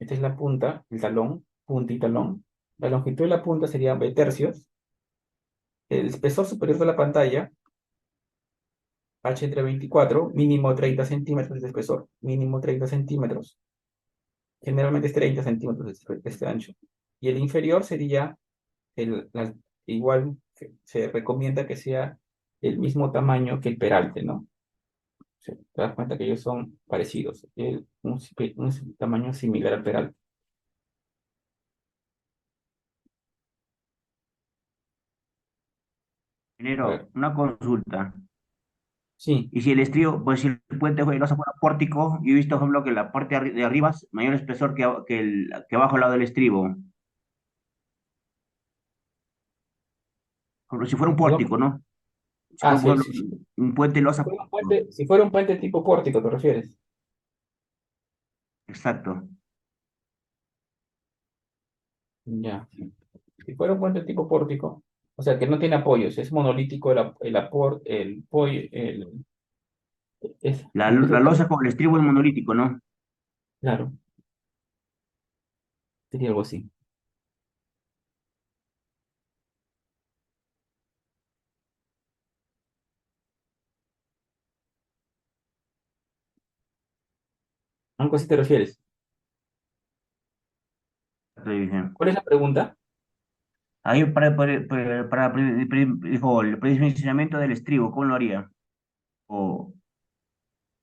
esta es la punta, el talón, punta y talón. La longitud de la punta sería B tercios. El espesor superior de la pantalla, H entre 24, mínimo 30 centímetros de espesor, mínimo 30 centímetros. Generalmente es 30 centímetros este ancho. Y el inferior sería, igual, se recomienda que sea el mismo tamaño que el peralte, ¿no? O sea, te das cuenta que ellos son parecidos, un tamaño similar al peralte. A ver, Primero, una consulta. sí, Y si el estribo, pues si el puente de losa fuera pórtico, yo he visto, por ejemplo, que la parte de arriba es mayor espesor que abajo al lado del estribo. Como si fuera un perdón. pórtico, ¿no? Si Ah, fuera, por sí, ejemplo, sí, sí. un puente de Si losa fuera un pórtico. puente, si fuera un puente tipo pórtico, ¿te refieres? Exacto. Ya. Si fuera un puente tipo pórtico, o sea, que no tiene apoyos, es monolítico el apor, el pollo, es La el losa con el estribo es monolítico, ¿no? claro, sería algo así. ¿Algo así te refieres? Entonces, dije, ¿Cuál es la pregunta? ahí dijo, el predimensionamiento del estribo, ¿cómo lo haría? ¿O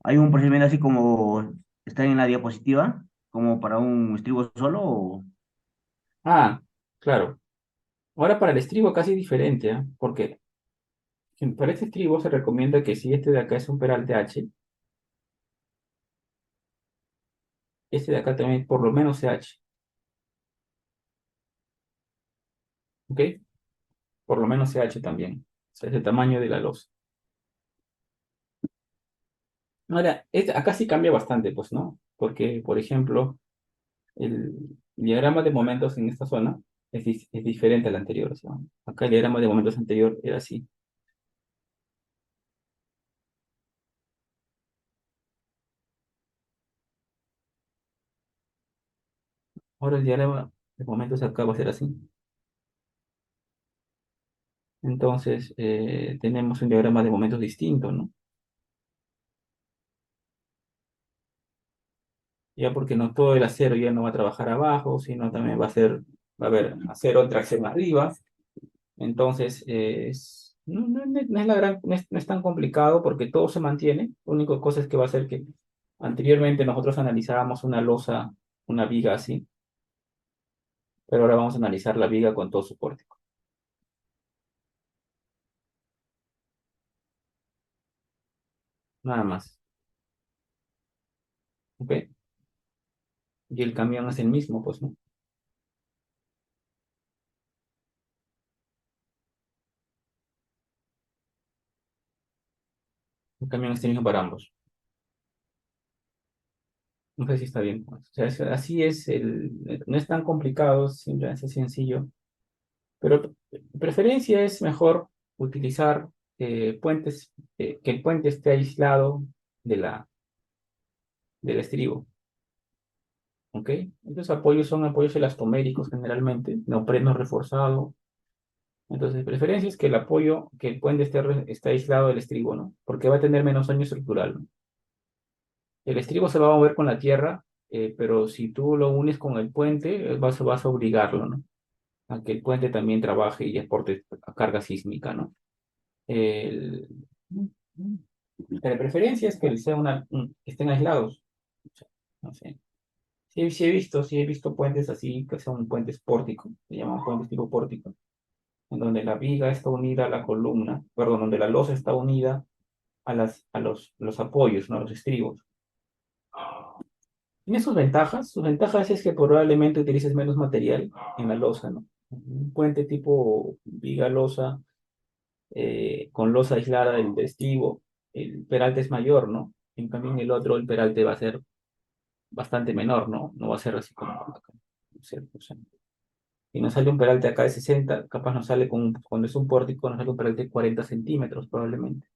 hay un procedimiento así como está en la diapositiva, como para un estribo solo? Ah, claro. Ahora para el estribo casi diferente, ¿ah? Porque para este estribo se recomienda que si este de acá es un peralte H, este de acá también por lo menos sea H, ¿ok? Por lo menos sea H también. O sea, es el tamaño de la losa. Ahora, acá sí cambia bastante, pues, ¿no? Porque, por ejemplo, el diagrama de momentos en esta zona es diferente al anterior. O sea, acá el diagrama de momentos anterior era así. Ahora el diagrama de momentos acá va a ser así. Entonces, tenemos un diagrama de momentos distinto, ¿no? Ya porque no todo el acero ya no va a trabajar abajo, sino también va a haber acero en tracción arriba. Entonces, no es la no es tan complicado porque todo se mantiene. La única cosa es que va a ser que anteriormente nosotros analizábamos una losa, una viga así, pero ahora vamos a analizar la viga con todo su pórtico. Nada más. ¿Ok? Y el camión es el mismo, pues, ¿no? El camión es el mismo para ambos. No sé si está bien, pues. O sea, así es, no es tan complicado, simplemente es sencillo. Pero preferencia es mejor utilizar puentes, que el puente esté aislado de del estribo, ¿ok? Estos apoyos son apoyos elastoméricos generalmente, neopreno reforzado. Entonces, preferencia es que que el puente esté aislado del estribo, ¿no? Porque va a tener menos daño estructural, ¿no? El estribo se va a mover con la tierra, pero si tú lo unes con el puente, vas a obligarlo, ¿no? A que el puente también trabaje y aporte carga sísmica, ¿no? El, de preferencia es que que estén aislados. O sea, no sé. Sí he visto puentes así, que son puentes pórticos, se llaman puentes tipo pórtico, en donde la viga está unida a la columna, perdón, donde la losa está unida los apoyos, ¿no? A los estribos. Tiene sus ventajas es que probablemente utilices menos material en la losa, ¿no? Un puente tipo viga losa, con losa aislada del estribo, el peralte es mayor, ¿no? En cambio, en el otro, el peralte va a ser bastante menor, ¿no? No va a ser así como acá. No sé, o sea, si nos sale un peralte acá de 60, capaz nos sale cuando es un pórtico, nos sale un peralte de 40 centímetros probablemente.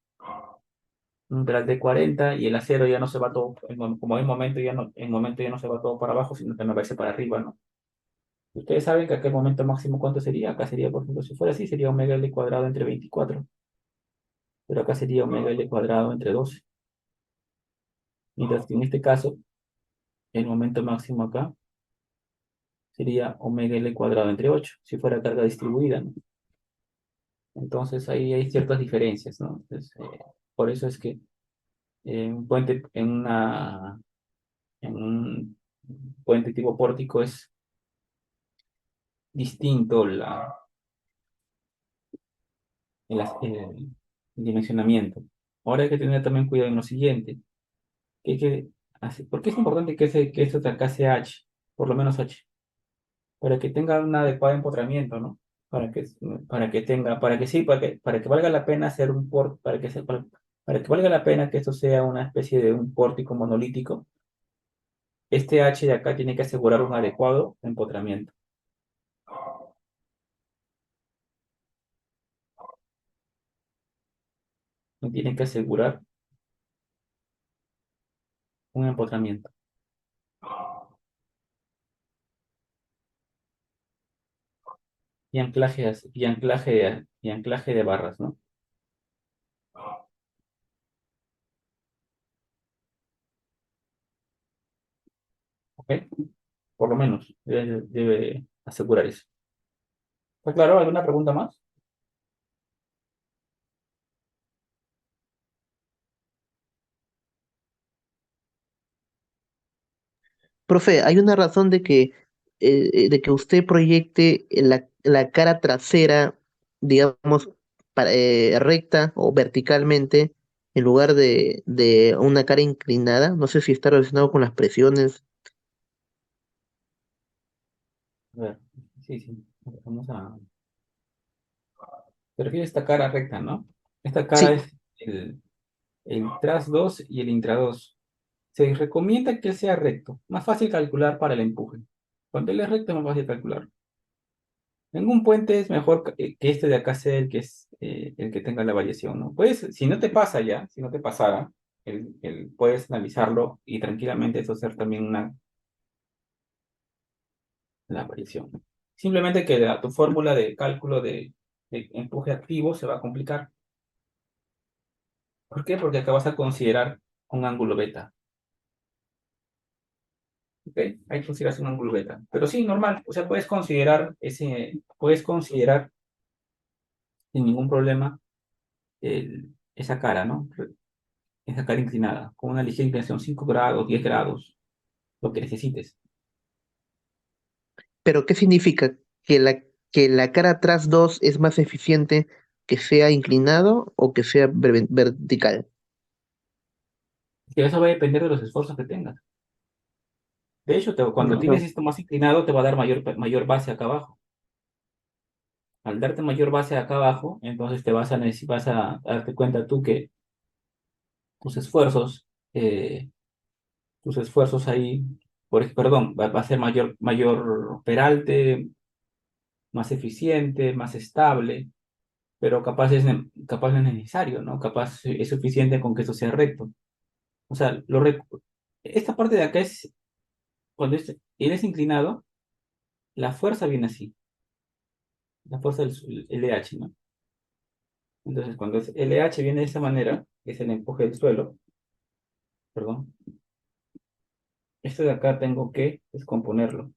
Un peralte de 40 y el acero ya no se va todo, como en momento en momento ya no se va todo para abajo, sino que me va a irse para arriba, ¿no? Ustedes saben que aquel momento máximo, ¿cuánto sería? Acá sería, por ejemplo, si fuera así, sería omega L cuadrado entre 24, pero acá sería omega L cuadrado entre 12. Mientras que en este caso, el momento máximo acá sería omega L cuadrado entre 8 si fuera carga distribuida, ¿no? Entonces ahí hay ciertas diferencias, ¿no? Entonces, por eso es que un puente en un puente tipo pórtico es distinto el dimensionamiento. Ahora hay que tener también cuidado en lo siguiente, que hay que ¿por qué es importante que esto de acá sea H? Por lo menos H, para que tenga un adecuado empotramiento, ¿no? Para que tenga, para que sí, para que valga la pena hacer un port, para que valga la pena que esto sea una especie de un pórtico monolítico, este H de acá tiene que asegurar un adecuado empotramiento. No tiene que asegurar un empotramiento. Y anclaje de barras, ¿no? ¿Ok? Por lo menos debe asegurar eso. ¿Está claro? ¿Alguna pregunta más? Profe, hay una razón de que usted proyecte la cara trasera, digamos, recta o verticalmente, en lugar de una cara inclinada. No sé si está relacionado con las presiones. A ver, sí, sí. Vamos a... Te refieres a esta cara recta, ¿no? Esta cara Sí, es el tras 2 y el intra 2. Se recomienda que sea recto. Más fácil calcular para el empuje. Cuando él es recto es más fácil calcular. En un puente es mejor que este de acá sea el que tenga la variación, ¿no? Pues, si no te pasa ya, si no te pasara, puedes analizarlo y tranquilamente eso hacer también la variación. Simplemente que tu fórmula de cálculo de empuje activo se va a complicar. ¿Por qué? Porque acá vas a considerar un ángulo beta. ¿Ok? Ahí consideras un ángulo beta. Pero sí, normal. O sea, puedes considerar sin ningún problema esa cara, ¿no? Esa cara inclinada, con una ligera inclinación 5 grados, 10 grados, lo que necesites. pero ¿qué significa? Que la cara atrás 2 es más eficiente que sea inclinado o que sea vertical. Que eso va a depender de los esfuerzos que tengas. De hecho, cuando tienes No. esto más inclinado, te va a dar mayor base acá abajo. Al darte mayor base acá abajo, entonces vas a darte cuenta tú que tus esfuerzos, eh, tus esfuerzos ahí, perdón, va a ser mayor peralte, más eficiente, más estable, pero capaz no es necesario, ¿no? Capaz es suficiente con que eso sea recto. O sea, esta parte de acá es, cuando él es inclinado, la fuerza viene así, la fuerza del LH, ¿no? Entonces, cuando es LH viene de esa manera, que es el empuje del suelo, perdón, esto de acá tengo que descomponerlo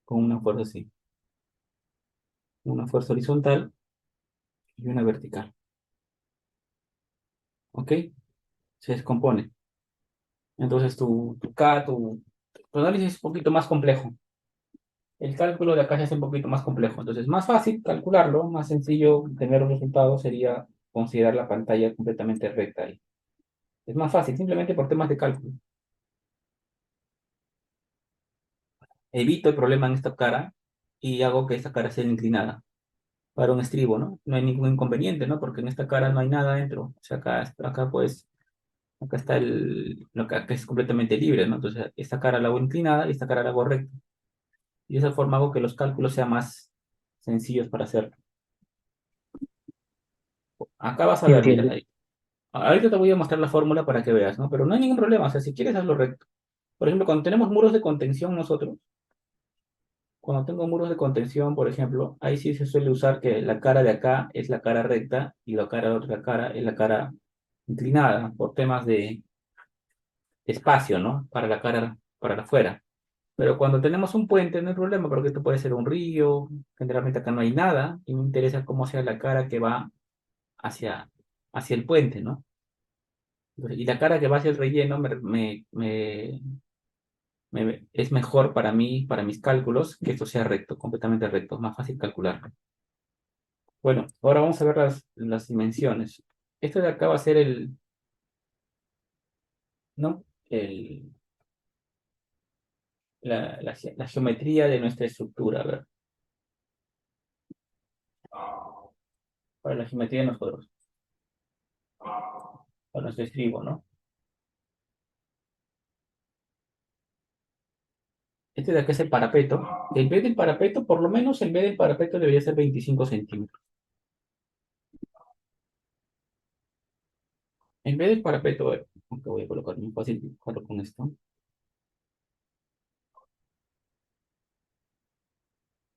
con una fuerza así, una fuerza horizontal y una vertical, ¿ok? Se descompone. Entonces, tu análisis es un poquito más complejo. El cálculo de acá se hace un poquito más complejo. Entonces, más fácil calcularlo, más sencillo tener un resultado sería considerar la pantalla completamente recta ahí. Es más fácil, simplemente por temas de cálculo. Evito el problema en esta cara y hago que esta cara sea inclinada para un estribo, ¿no? No hay ningún inconveniente, ¿no? Porque en esta cara no hay nada dentro. O sea, acá pues, acá está lo que acá es completamente libre, ¿no? Entonces, esta cara la hago inclinada y esta cara la hago recta. Y de esa forma hago que los cálculos sean más sencillos para hacer. Acá vas a ver, mira, Entiendo. ahorita te voy a mostrar la fórmula para que veas, ¿no? Pero no hay ningún problema, o sea, si quieres hazlo recto. Por ejemplo, cuando tenemos muros de contención nosotros, cuando tengo muros de contención, por ejemplo, ahí sí se suele usar que la cara de acá es la cara recta y la cara de otra cara es la cara inclinada, por temas de espacio, ¿no? Para la cara, para afuera. Pero cuando tenemos un puente no hay problema, porque esto puede ser un río, generalmente acá no hay nada, y me interesa cómo sea la cara que va hacia, hacia el puente, ¿no? Y la cara que va hacia el relleno es mejor para mí, para mis cálculos, que esto sea recto, completamente recto, más fácil calcular. Bueno, ahora vamos a ver las dimensiones. Esto de acá va a ser ¿no? La geometría de nuestra estructura. A ver, para la geometría de nosotros, para nuestro estribo, ¿no? Este de acá es el parapeto. El B del parapeto, por lo menos el B del parapeto debería ser 25 centímetros. El B del parapeto, a ver, aunque voy a colocar muy fácil dibujarlo con esto.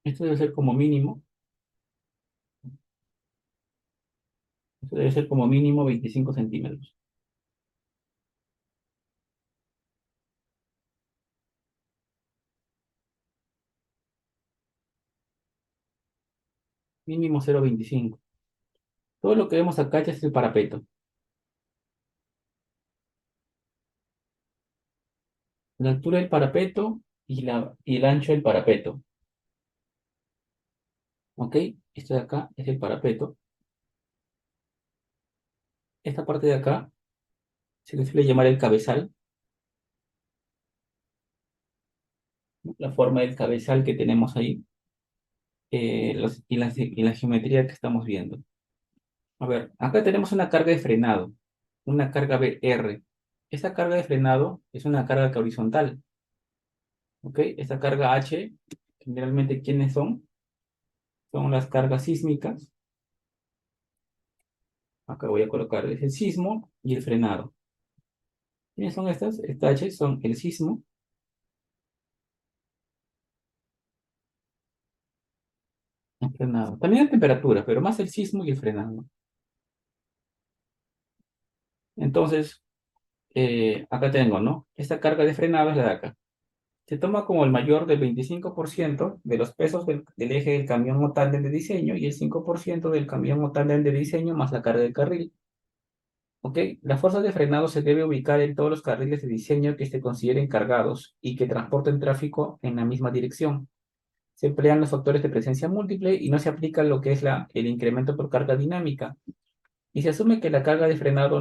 Esto debe ser como mínimo. Esto debe ser como mínimo 25 centímetros. Mínimo 0,25. Todo lo que vemos acá ya es el parapeto. La altura del parapeto y el ancho del parapeto. ¿Ok? Esto de acá es el parapeto. Esta parte de acá se le suele llamar el cabezal. ¿No? La forma del cabezal que tenemos ahí. Y la geometría que estamos viendo. A ver, acá tenemos una carga de frenado. Una carga BR. Esta carga de frenado es una carga horizontal. ¿Ok? Esta carga H, generalmente, ¿quiénes son? Son las cargas sísmicas. Acá voy a colocar es el sismo y el frenado. ¿Quiénes son estas? Estas H son el sismo, el frenado. También la temperatura, pero más el sismo y el frenado. Entonces, acá tengo, ¿no? Esta carga de frenado es la de acá. Se toma como el mayor del 25% de los pesos del eje del camión o tándem de diseño y el 5% del camión o tándem de diseño más la carga del carril. ¿Ok? La fuerza de frenado se debe ubicar en todos los carriles de diseño que se consideren cargados y que transporten tráfico en la misma dirección. Se emplean los factores de presencia múltiple y no se aplica lo que es el incremento por carga dinámica. Y se asume que la carga de frenado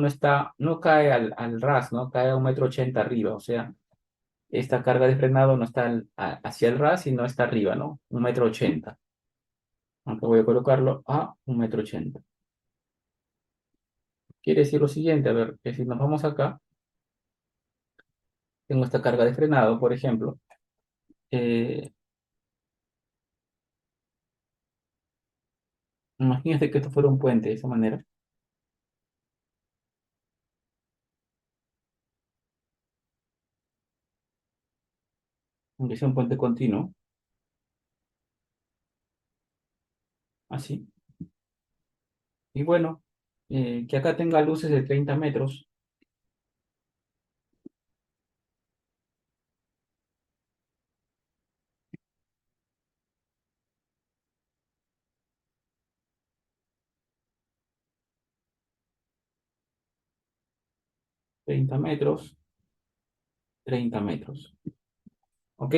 no cae al ras, ¿no? Cae a 1,80 m arriba. O sea, esta carga de frenado no está hacia el ras, sino está arriba, ¿no? 1,80 m. Aunque voy a colocarlo a 1,80 m. Quiere decir lo siguiente, a ver, que si nos vamos acá, tengo esta carga de frenado, por ejemplo. Imagínate que esto fuera un puente de esa manera, aunque sea un puente continuo, así. Y bueno, que acá tenga luces de 30 metros, 30 metros, 30 metros. ¿Ok?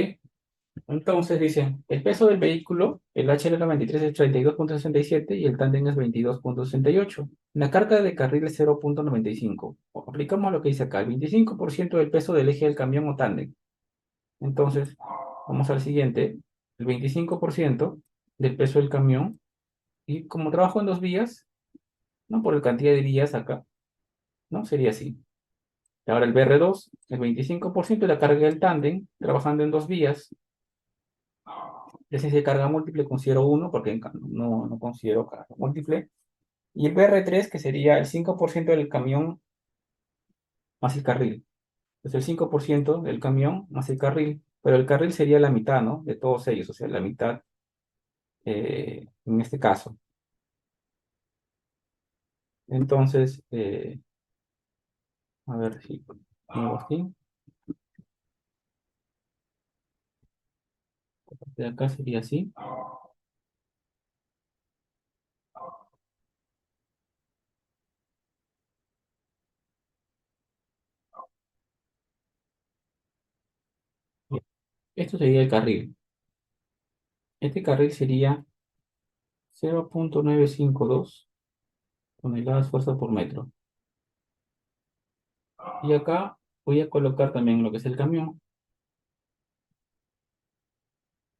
Entonces dicen, el peso del vehículo, el HL93 es 32,67 y el tándem es 22,68. La carga de carril es 0,95. Aplicamos lo que dice acá, el 25% del peso del eje del camión o tándem. Entonces, vamos al siguiente, el 25% del peso del camión. Y como trabajo en dos vías, ¿no? Por la cantidad de vías acá, ¿no? Sería así. Y ahora el BR2, el 25% de la carga del tándem, trabajando en dos vías. Ese de carga múltiple considero uno, porque no considero carga múltiple. Y el BR3, que sería el 5% del camión más el carril. Es el 5% del camión más el carril. Pero el carril sería la mitad, ¿no? De todos ellos, o sea, la mitad en este caso. Entonces, a ver si pongo aquí. De acá sería así. Esto sería el carril. Este carril sería 0,952 toneladas fuerza por metro. Y acá voy a colocar también lo que es el camión.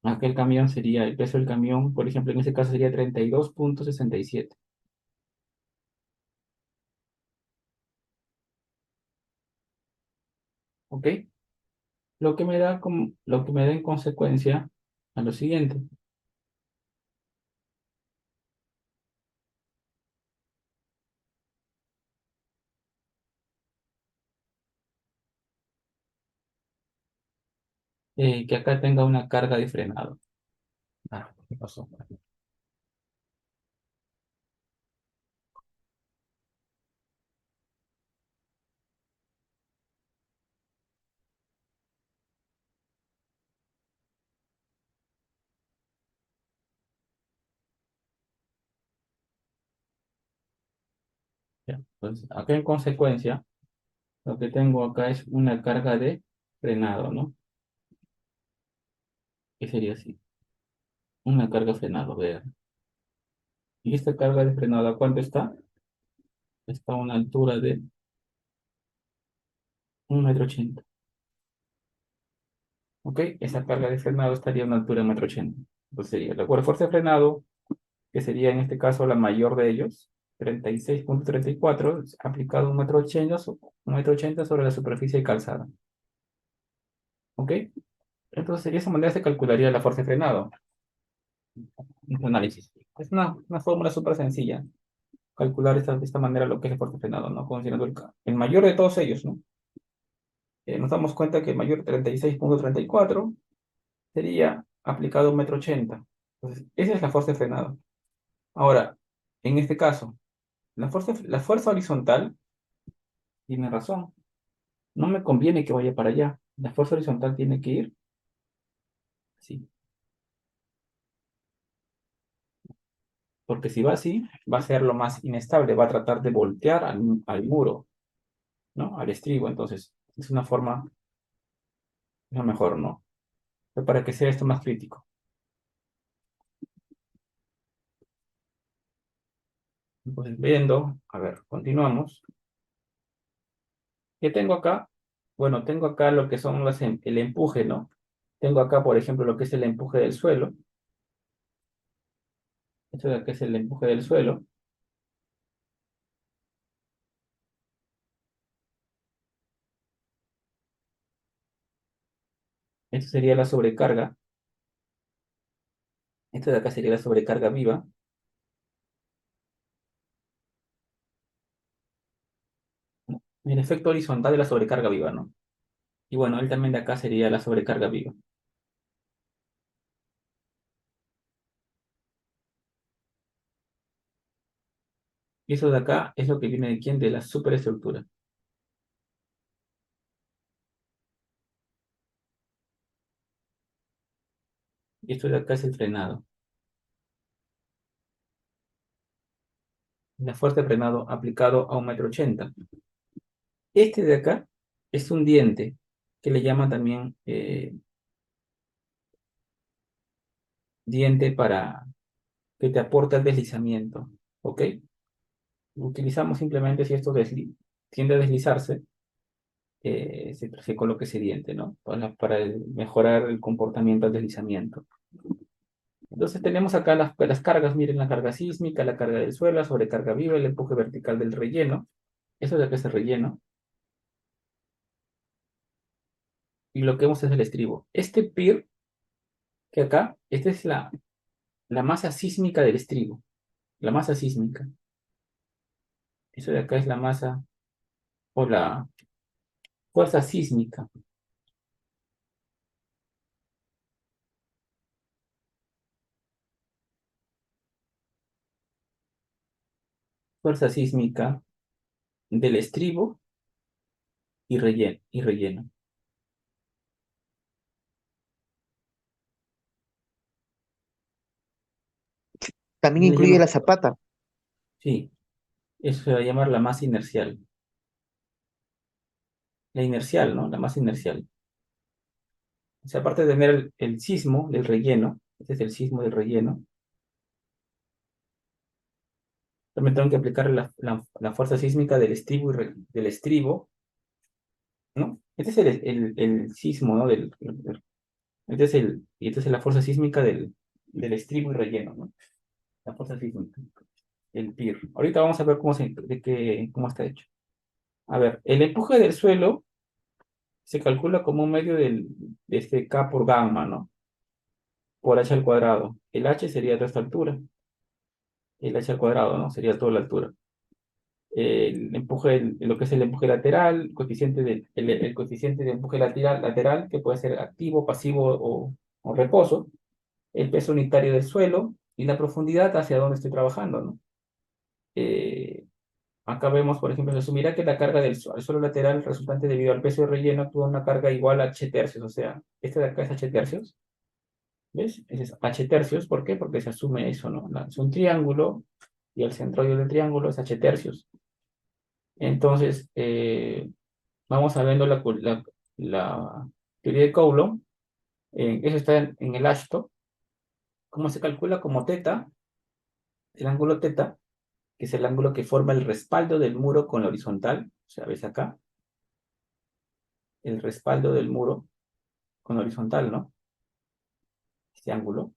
Acá el camión sería, el peso del camión, por ejemplo, en este caso sería 32,67. ¿Ok? Lo que me da en consecuencia a lo siguiente. Que acá tenga una carga de frenado. Ah, ¿qué pasó? Ya, entonces, acá en consecuencia, lo que tengo acá es una carga de frenado, ¿no? Que sería así, una carga de frenado, vean. Y esta carga de frenado, ¿a cuánto está? Está a una altura de 1,80 m. ¿Ok? Esa carga de frenado estaría a una altura de 1,80 m. Entonces sería la fuerza de frenado, que sería en este caso la mayor de ellos, 36,34, aplicado a 1,80 m sobre la superficie de calzada. ¿Ok? Entonces, de esa manera se calcularía la fuerza de frenado en su análisis. Es una fórmula súper sencilla, calcular de esta manera lo que es la fuerza de frenado, ¿no? Considerando el mayor de todos ellos, ¿no? Nos damos cuenta que el mayor 36,34 sería aplicado a 1,80 m. Entonces, esa es la fuerza de frenado. Ahora, en este caso, la fuerza horizontal tiene razón. No me conviene que vaya para allá. La fuerza horizontal tiene que ir así. Porque si va así, va a ser lo más inestable. Va a tratar de voltear al muro, ¿no? Al estribo. Entonces, es una forma, lo mejor, ¿no? Pero para que sea esto más crítico. Entonces, viendo, a ver, continuamos. ¿Qué tengo acá? Bueno, tengo acá lo que son el empuje, ¿no? Tengo acá, por ejemplo, lo que es el empuje del suelo. Esto de acá es el empuje del suelo. Esto sería la sobrecarga. Esto de acá sería la sobrecarga viva. El efecto horizontal de la sobrecarga viva, ¿no? Y bueno, él también de acá sería la sobrecarga viva. Y eso de acá es lo que viene de quién, de la superestructura. Y esto de acá es el frenado. La fuerza de frenado aplicado a 1,80 m. Este de acá es un diente que le llaman también diente para que te aporta el deslizamiento. ¿Ok? Utilizamos simplemente si esto tiende a deslizarse, se coloca ese diente, ¿no? Para mejorar el comportamiento del deslizamiento. Entonces tenemos acá las cargas, miren la carga sísmica, la carga del suelo, la sobrecarga viva, el empuje vertical del relleno. Eso de acá es el relleno. Y lo que vemos es el estribo. Este PIR, que acá, esta es la masa sísmica del estribo. La masa sísmica. Eso de acá es la masa o la fuerza sísmica. Fuerza sísmica del estribo y relleno. También Se le incluye llama, la zapata. sí, eso se va a llamar la masa inercial. La inercial, ¿no? La masa inercial. O sea, aparte de tener el sismo del relleno, este es el sismo del relleno, también tengo que aplicar la fuerza sísmica del estribo, del estribo, ¿no? Este es el sismo, ¿no? Este es la fuerza sísmica del estribo y relleno, ¿no? La fuerza sísmica, el PIR. Ahorita vamos a ver cómo está hecho. A ver, el empuje del suelo se calcula como un medio de este K por gamma, ¿no? Por h al cuadrado. El h sería toda esta altura. El h al cuadrado, ¿no? Sería toda la altura. El empuje, lo que es el empuje lateral, el coeficiente de empuje lateral, que puede ser activo, pasivo o reposo, el peso unitario del suelo y la profundidad hacia donde estoy trabajando, ¿no? Eh, Acá vemos, por ejemplo, se asumirá que la carga al suelo lateral resultante debido al peso de relleno actúa una carga igual a h tercios, o sea, este de acá es h tercios, ¿ves? Ese es h tercios, ¿por qué? Porque se asume eso, ¿no? Es un triángulo y el centroide del triángulo es h tercios. Entonces, vamos a viendo la teoría de Coulomb, eso está en el ashto, cómo se calcula como teta, el ángulo teta, que es el ángulo que forma el respaldo del muro con la horizontal, o sea, ves acá, el respaldo del muro con la horizontal, ¿no? Este ángulo.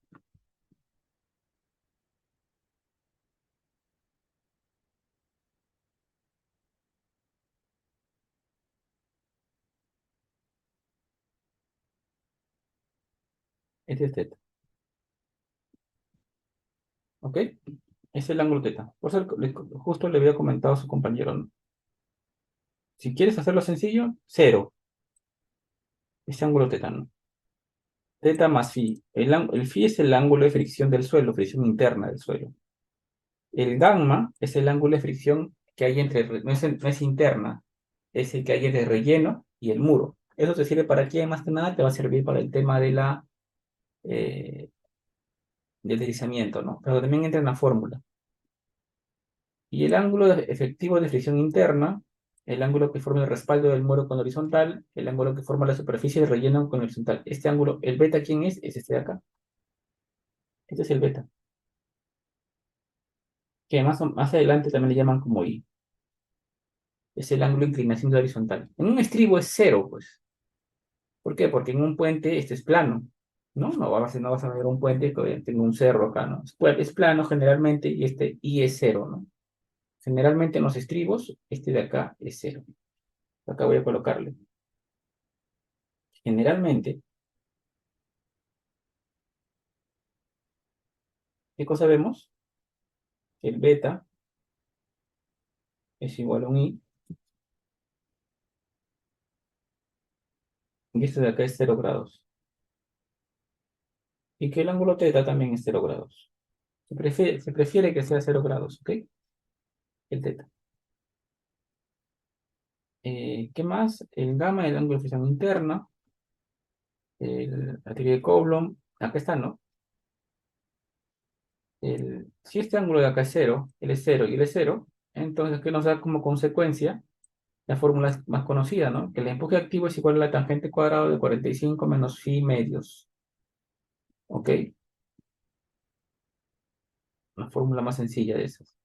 Este es teta. ¿Ok? Es el ángulo teta. Por eso justo le había comentado a su compañero, ¿no? Si quieres hacerlo sencillo, cero. Este ángulo teta, ¿no? Teta más phi. El phi es el ángulo de fricción del suelo, fricción interna del suelo. El gamma es el ángulo de fricción que hay no es interna, es el que hay entre el relleno y el muro. Eso te sirve para qué, más que nada, te va a servir para el tema eh, del deslizamiento, ¿no? Pero también entra en la fórmula. Y el ángulo efectivo de fricción interna, el ángulo que forma el respaldo del muro con horizontal, el ángulo que forma la superficie de relleno con horizontal. Este ángulo, el beta, ¿quién es? Es este de acá. Este es el beta. Que más adelante también le llaman como I. Es el ángulo de inclinación de horizontal. En un estribo es cero, pues. ¿Por qué? Porque en un puente este es plano, ¿no? No vas a ver un puente que tenga un cerro acá, ¿no? Es plano generalmente y este I es cero, ¿no? Generalmente en los estribos, este de acá es cero. Acá voy a colocarle. Generalmente, ¿qué cosa vemos? El beta es igual a un I y este de acá es 0 grados. Y que el ángulo teta también es 0 grados. Se prefiere que sea 0 grados, ¿ok? El teta. ¿Qué más? El gamma, el ángulo de fricción interna, la teoría de Coulomb, acá está, ¿no? Si este ángulo de acá es cero, él es cero y él es cero, entonces, ¿qué nos da como consecuencia? La fórmula es más conocida, ¿no? Que el empuje activo es igual a la tangente cuadrada de 45 menos phi medios. ¿Ok? La fórmula más sencilla de esas.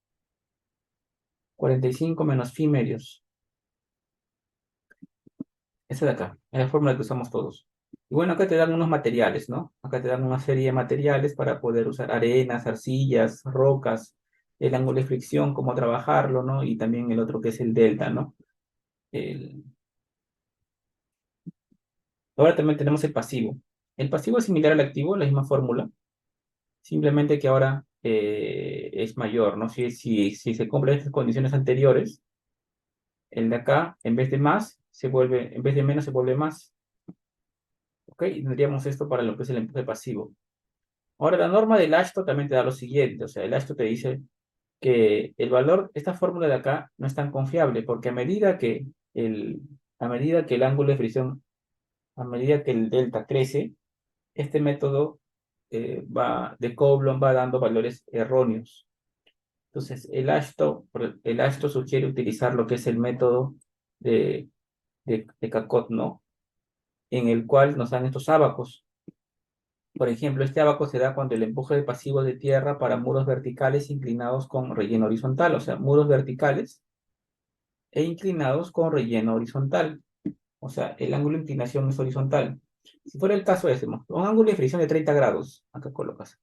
45 menos phi medios. Esa de acá, es la fórmula que usamos todos. Y bueno, acá te dan unos materiales, ¿no? Acá te dan una serie de materiales para poder usar arenas, arcillas, rocas, el ángulo de fricción, cómo trabajarlo, ¿no? Y también el otro que es el delta, ¿no? El, Ahora también tenemos el pasivo. El pasivo es similar al activo, la misma fórmula, simplemente que ahora es mayor, ¿no? Si se cumplen estas condiciones anteriores, el de acá, en vez de menos, se vuelve más. ¿Ok? Y tendríamos esto para lo que es el empuje pasivo. Ahora, la norma del Ashto también te da lo siguiente, o sea, el Ashto te dice que esta fórmula de acá no es tan confiable, porque a medida que el ángulo de fricción, a medida que el delta crece, este método de Coulomb va dando valores erróneos. Entonces, el Ashto sugiere utilizar lo que es el método de Cacot, ¿no? en el cual nos dan estos ábacos. Por ejemplo, este abaco se da cuando el empuje pasivo de tierra para muros verticales inclinados con relleno horizontal, o sea, muros verticales e inclinados con relleno horizontal. O sea, el ángulo de inclinación es horizontal. Si fuera el caso ese, un ángulo de fricción de 30 grados, acá colocas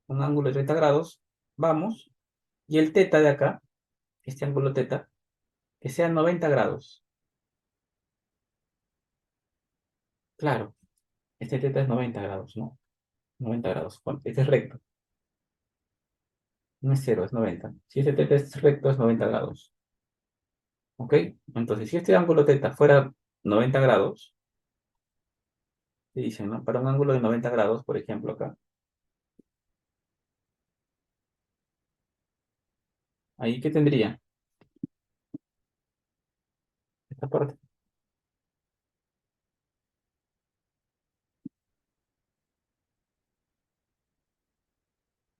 un ángulo de 30 grados, vamos, y el teta de acá, este ángulo teta, que sea 90 grados. Claro, este teta es 90 grados, ¿no? 90 grados, este es recto, no es cero, es 90. Si este teta es recto, es 90 grados. ¿Ok? Entonces, si este ángulo teta fuera 90 grados, se dice, ¿no? Para un ángulo de 90 grados, por ejemplo, acá, ahí, ¿qué tendría? Esta parte.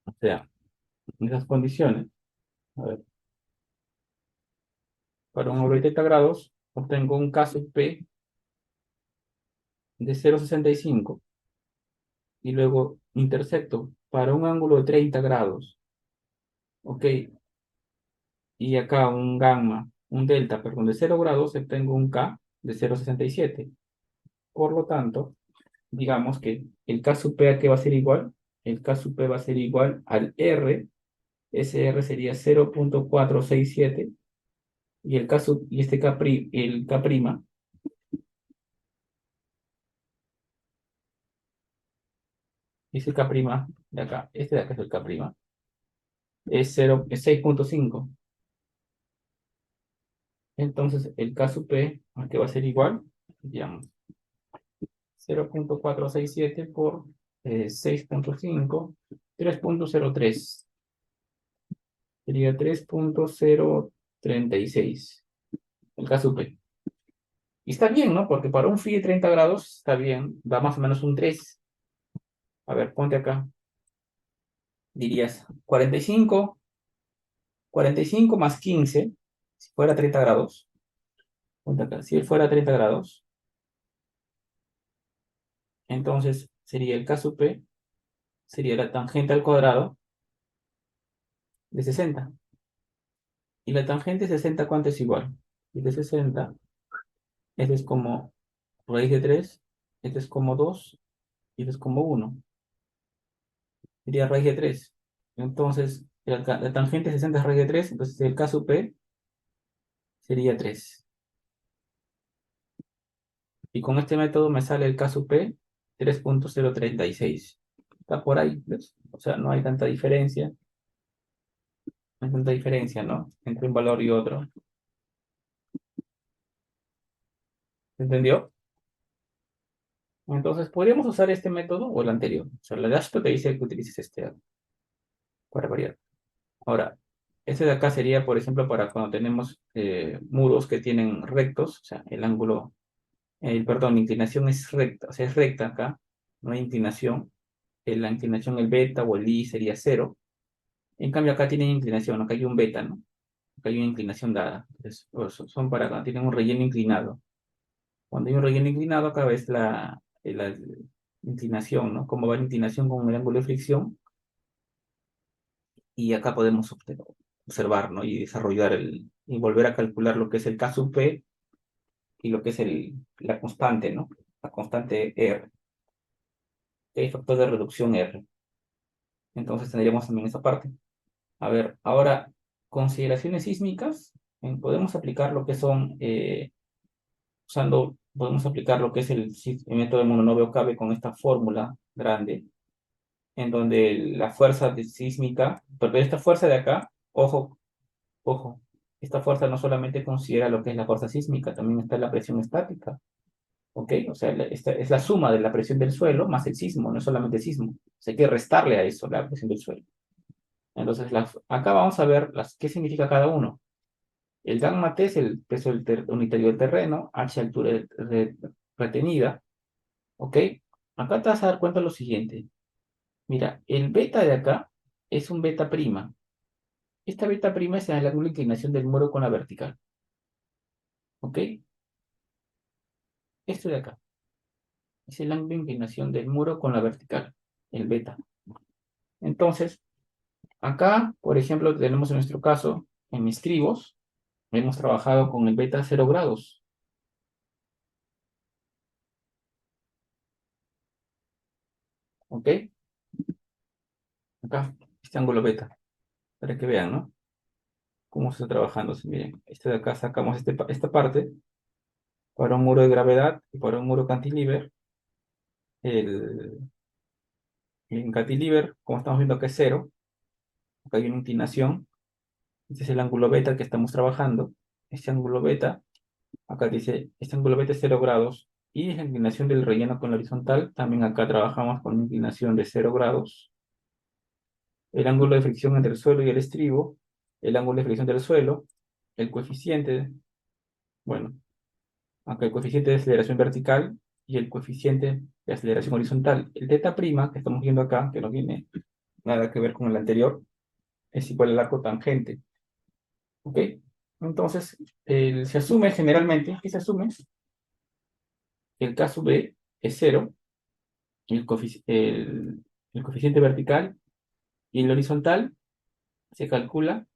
O sea, en esas condiciones, a ver, para un ángulo de 30 grados, obtengo un caso P de 0,65 y luego intersecto para un ángulo de 30 grados, ¿ok? Y acá un gamma, un delta, perdón, de 0 grados, obtengo un K de 0,67. Por lo tanto, digamos que el K sub P a qué va a ser igual, el K sub P va a ser igual al R, ese R sería 0,467 y el K sub, y este K, el K prima, ese K prima de acá, este de acá es el K prima, es 0, es 6,5. Entonces el K sub P, ¿a qué va a ser igual? Digamos, 0,467 por 6,5, 3,03. Sería 3,036 el K sub P. Y está bien, ¿no? Porque para un phi de 30 grados está bien, da más o menos un 3. A ver, ponte acá. Dirías 45 más 15, si fuera 30 grados. Ponte acá, si él fuera 30 grados, entonces sería el K sub P, sería la tangente al cuadrado de 60. Y la tangente de 60, ¿cuánto es igual? Y de 60, este es como raíz de 3, este es como 2, y este es como 1. Sería raíz de 3. Entonces, la tangente de 60 es raíz de 3, entonces el K sub P sería 3. Y con este método me sale el K sub P 3,036. Está por ahí, ¿ves? O sea, no hay tanta diferencia. No hay tanta diferencia, ¿no? Entre un valor y otro. ¿Se entendió? Entonces, podríamos usar este método o el anterior. O sea, la Dashpot te dice que utilices este para variar. Ahora, este de acá sería, por ejemplo, para cuando tenemos muros que tienen rectos, o sea, el ángulo, perdón, la inclinación es recta, o sea, es recta acá, no hay inclinación. La inclinación, el beta o el i sería 0. En cambio, acá tienen inclinación, acá hay un beta, ¿no? Acá hay una inclinación dada. Entonces, son para cuando tienen un relleno inclinado. Cuando hay un relleno inclinado, acá ves la inclinación, ¿no? Cómo va la inclinación con el ángulo de fricción. Y acá podemos observar, ¿no? Y desarrollar y volver a calcular lo que es el K sub P y lo que es la constante, ¿no? La constante R, el factor de reducción R. Entonces tendríamos también esa parte. A ver, ahora, consideraciones sísmicas. Podemos aplicar lo que son, podemos aplicar lo que es el método de mononovio Cabe con esta fórmula grande, en donde la fuerza sísmica, pero esta fuerza de acá, ojo, ojo, esta fuerza no solamente considera lo que es la fuerza sísmica, también está la presión estática, ¿ok? O sea, esta es la suma de la presión del suelo más el sismo, no es solamente sismo. O sea, hay que restarle a eso la presión del suelo. Entonces, acá vamos a ver qué significa cada uno. El gamma T es el peso unitario del terreno, H altura retenida, ¿ok? Acá te vas a dar cuenta de lo siguiente. Mira, el beta de acá es un beta prima. Esta beta prima es el ángulo de inclinación del muro con la vertical, ¿ok? Esto de acá. Es el ángulo de inclinación del muro con la vertical, el beta. Entonces, acá, por ejemplo, tenemos en nuestro caso, en estribos, hemos trabajado con el beta 0 grados. ¿Ok? Acá, este ángulo beta, para que vean, ¿no? Cómo se está trabajando. Si miren, este de acá sacamos esta parte para un muro de gravedad y para un muro cantilever. El, el cantilever, como estamos viendo que es cero, acá hay una inclinación. Este es el ángulo beta que estamos trabajando. Este ángulo beta, acá dice, este ángulo beta es 0 grados. Y la inclinación del relleno con la horizontal, también acá trabajamos con una inclinación de 0 grados. El ángulo de fricción entre el suelo y el estribo, el ángulo de fricción del suelo, el coeficiente, bueno, acá el coeficiente de aceleración vertical y el coeficiente de aceleración horizontal. El teta prima que estamos viendo acá, que no tiene nada que ver con el anterior, es igual al arco tangente. ¿Ok? Entonces, se asume generalmente, ¿qué se asume? El caso B es cero, el coeficiente vertical y el horizontal se calcula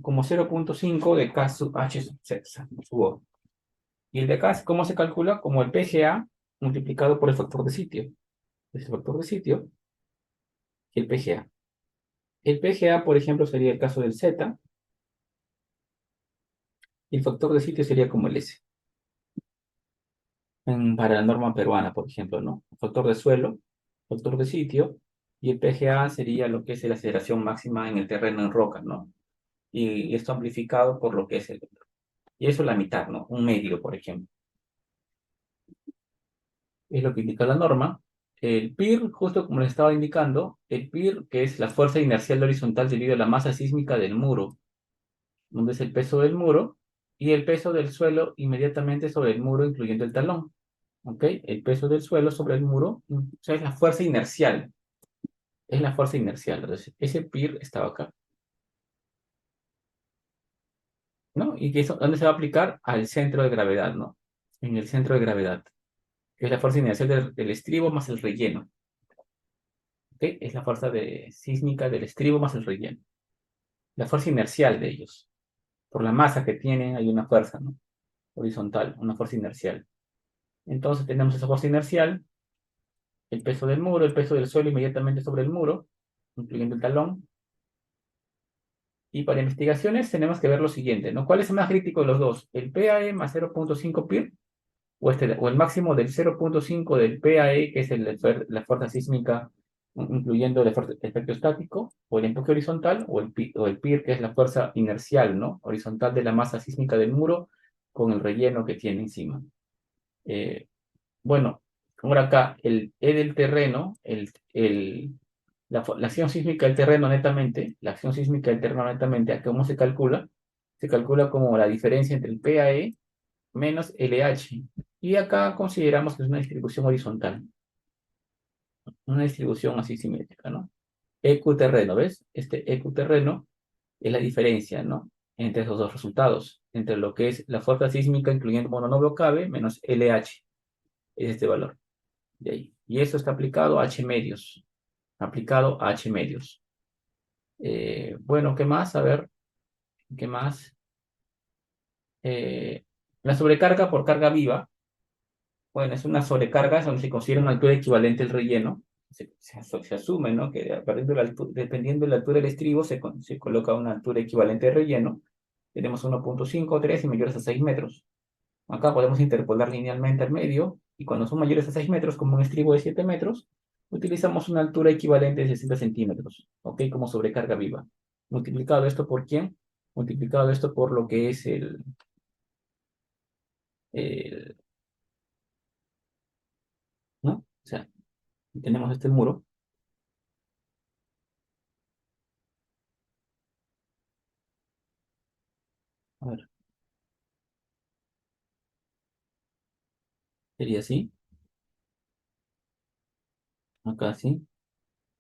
como 0,5 de K sub H sub O. Y el de acá, ¿cómo se calcula? Como el PGA multiplicado por el factor de sitio. Es el factor de sitio y el PGA. El PGA, por ejemplo, sería el caso del Z, y el factor de sitio sería como el S. Para la norma peruana, por ejemplo, ¿no? Factor de suelo, factor de sitio, y el PGA sería lo que es la aceleración máxima en el terreno en roca, ¿no? Y esto amplificado por lo que es el otro. Y eso la mitad, ¿no? Un medio, por ejemplo. Es lo que indica la norma. El PIR, justo como les estaba indicando, el PIR, que es la fuerza inercial horizontal debido a la masa sísmica del muro, donde es el peso del muro, y el peso del suelo inmediatamente sobre el muro, incluyendo el talón. ¿Ok? El peso del suelo sobre el muro, o sea, es la fuerza inercial. Es la fuerza inercial. Entonces, ese PIR estaba acá, ¿no? ¿Y que eso, dónde se va a aplicar? Al centro de gravedad, ¿no? En el centro de gravedad, que es la fuerza inercial del estribo más el relleno. ¿Ok? Es la fuerza sísmica del estribo más el relleno. La fuerza inercial de ellos. Por la masa que tienen, hay una fuerza, ¿no? Horizontal, una fuerza inercial. Entonces tenemos esa fuerza inercial, el peso del muro, el peso del suelo inmediatamente sobre el muro, incluyendo el talón. Y para investigaciones tenemos que ver lo siguiente, ¿no? ¿Cuál es el más crítico de los dos? ¿El PAE más 0,5 PIR? O el máximo del 0,5 del PAE, que es la fuerza sísmica, incluyendo el efecto estático, o el empuje horizontal, o el PIR, que es la fuerza inercial, ¿no? Horizontal de la masa sísmica del muro con el relleno que tiene encima. Eh, bueno, ahora acá, el E del terreno, la acción sísmica del terreno netamente, la acción sísmica del terreno netamente, ¿a cómo se calcula? Se calcula como la diferencia entre el PAE menos LH. Y acá consideramos que es una distribución horizontal, una distribución así simétrica, ¿no? EQ terreno, ¿ves? Este EQ terreno es la diferencia, ¿no? Entre esos dos resultados, entre lo que es la fuerza sísmica, incluyendo mononovio cabe, menos LH, es este valor de ahí. Y eso está aplicado a H medios, aplicado a H medios. Bueno, ¿qué más? A ver, ¿qué más? Eh, la sobrecarga por carga viva. Bueno, es una sobrecarga donde se considera una altura equivalente al relleno. Se asume, ¿no? Que dependiendo de la altura del estribo se coloca una altura equivalente al relleno. Tenemos 1,5, 3 y mayores a 6 metros. Acá podemos interpolar linealmente al medio y cuando son mayores a 6 metros, como un estribo de 7 metros, utilizamos una altura equivalente de 60 centímetros, ¿ok? Como sobrecarga viva. Multiplicado esto por quién? Multiplicado esto por lo que es el ¿no? O sea, tenemos este muro. A ver, sería así. Acá sí.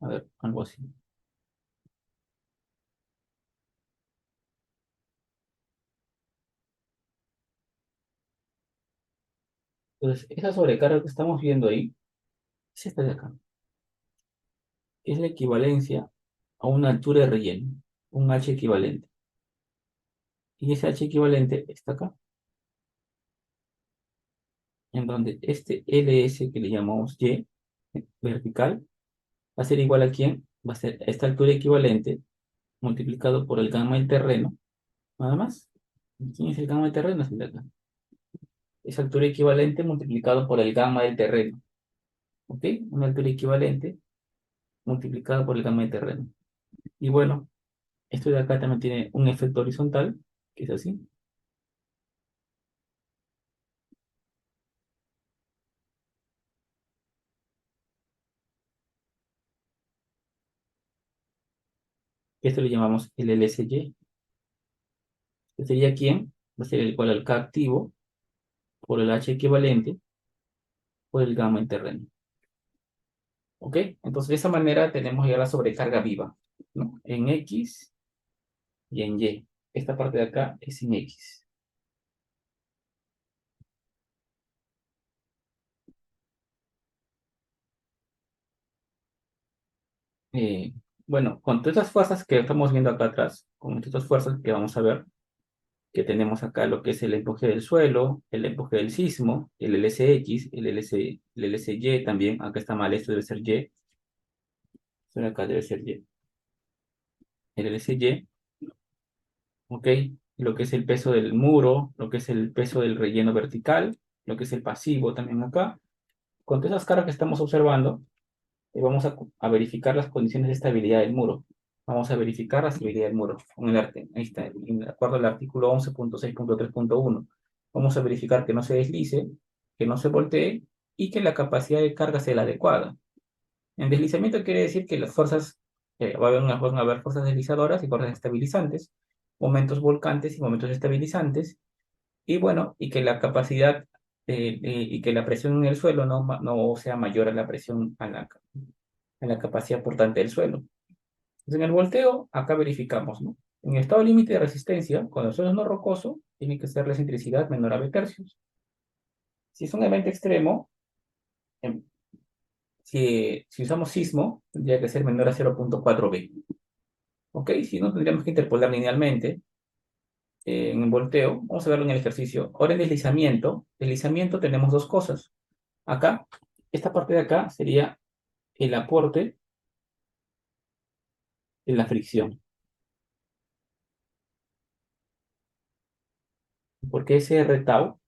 A ver, algo así. Entonces, esa sobrecarga que estamos viendo ahí Es esta de acá. Es la equivalencia a una altura de relleno, un H equivalente. Y ese H equivalente está acá, en donde este LS que le llamamos Y vertical va a ser igual a ¿quién? Va a ser esta altura equivalente multiplicado por el gamma del terreno, nada más. ¿Quién es el gamma del terreno? Es el de acá. Es altura equivalente multiplicado por el gamma del terreno. ¿Ok? Una altura equivalente multiplicado por el gamma del terreno. Y bueno, esto de acá también tiene un efecto horizontal, que es así. Esto le llamamos el LSY. ¿Que sería quién? Va a ser igual al K activo por el H equivalente por el gamma en terreno. ¿Ok? Entonces, de esa manera tenemos ya la sobrecarga viva, ¿no? En X y en Y. Esta parte de acá es en X. Eh, bueno, con todas estas fuerzas que estamos viendo acá atrás, con todas estas fuerzas que vamos a ver, que tenemos acá lo que es el empuje del suelo, el empuje del sismo, el LSX, el LSY también. Acá está mal, esto debe ser Y. Esto de acá debe ser Y. El LSY, ¿ok? Lo que es el peso del muro, lo que es el peso del relleno vertical, lo que es el pasivo también acá. Con todas esas cargas que estamos observando, vamos a verificar las condiciones de estabilidad del muro. Vamos a verificar la estabilidad del muro con el arte. Ahí está, de acuerdo al artículo 11.6.3.1. Vamos a verificar que no se deslice, que no se voltee y que la capacidad de carga sea la adecuada. En deslizamiento quiere decir que las fuerzas, van a haber fuerzas deslizadoras y fuerzas estabilizantes, momentos volcantes y momentos estabilizantes, y bueno, y que la capacidad y que la presión en el suelo no sea mayor a la presión en la capacidad portante del suelo. Entonces, en el volteo, acá verificamos, ¿no? En el estado límite de resistencia, cuando el suelo es no rocoso, tiene que ser la excentricidad menor a B tercios. Si es un evento extremo, em, si usamos sismo, tendría que ser menor a 0.4B. ¿Ok? Si no, tendríamos que interpolar linealmente en el volteo. Vamos a verlo en el ejercicio. Ahora en deslizamiento tenemos dos cosas. Acá, esta parte de acá sería el aporte de la fricción. Porque ese R tau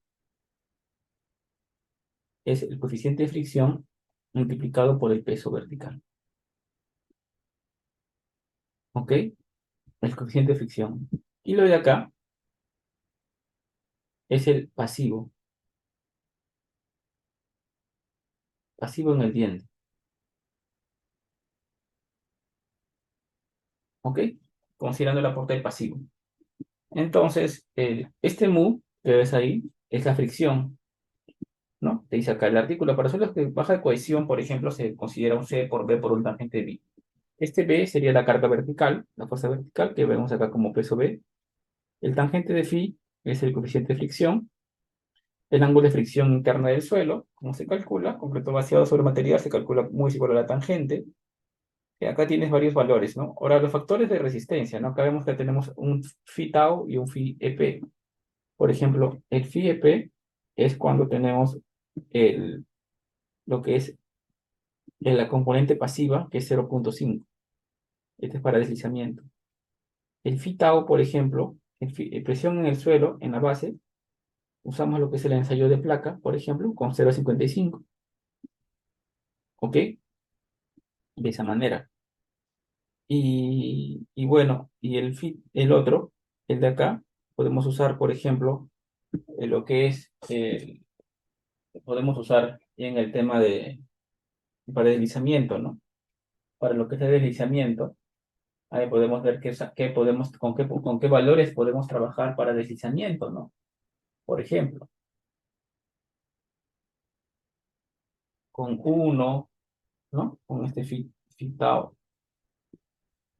es el coeficiente de fricción multiplicado por el peso vertical. ¿Ok? El coeficiente de fricción. Y lo de acá es el pasivo. Pasivo en el diente. ¿Ok? Considerando el aporte del pasivo. Entonces, este mu que ves ahí es la fricción, ¿no? Te dice acá el artículo. Para suelos de baja cohesión, por ejemplo, se considera un C por B por un tangente de B. Este B sería la carga vertical, la fuerza vertical, que vemos acá como peso B. El tangente de phi es el coeficiente de fricción. El ángulo de fricción interna del suelo, ¿cómo se calcula? Concreto vaciado sobre material se calcula muy igual a la tangente. Y acá tienes varios valores, ¿no? Ahora, los factores de resistencia, ¿no? Acá vemos que tenemos un phi tau y un phi EP. Por ejemplo, el phi EP es cuando tenemos lo que es la componente pasiva, que es 0.5. Este es para deslizamiento. El phi tau, por ejemplo, presión en el suelo, en la base, usamos lo que es el ensayo de placa, por ejemplo, con 0.55. ¿Ok? De esa manera. Y bueno, y el otro, el de acá, podemos usar, por ejemplo, lo que es, podemos usar en el tema para deslizamiento, ¿no? Para lo que es el deslizamiento, ahí podemos ver con qué valores podemos trabajar para deslizamiento, ¿no? Por ejemplo, con 1, ¿no? Con este tau,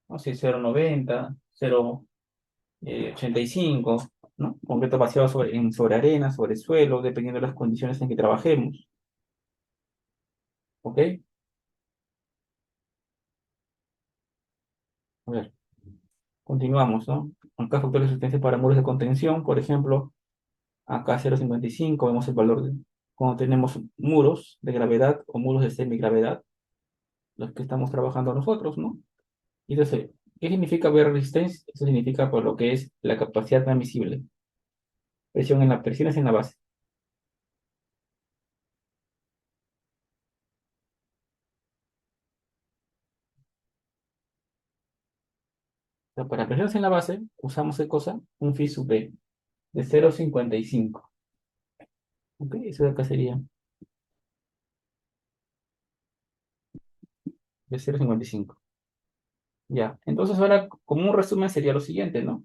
no sé, 0.90, 0.85, ¿no? Concreto vaciado sobre arena, sobre suelo, dependiendo de las condiciones en que trabajemos. ¿Ok? A ver, continuamos, ¿no? Acá factor de resistencia para muros de contención, por ejemplo, acá 0,55 vemos el valor de cuando tenemos muros de gravedad o muros de semigravedad, los que estamos trabajando nosotros, ¿no? Y entonces, ¿qué significa ver resistencia? Eso significa por lo que es la capacidad transmisible. Presiones en la base. O sea, para presiones en la base, usamos ¿qué cosa? Un phi sub B de 0,55. ¿Ok? Eso de acá sería de 0,55. Ya, entonces ahora como un resumen sería lo siguiente, ¿no?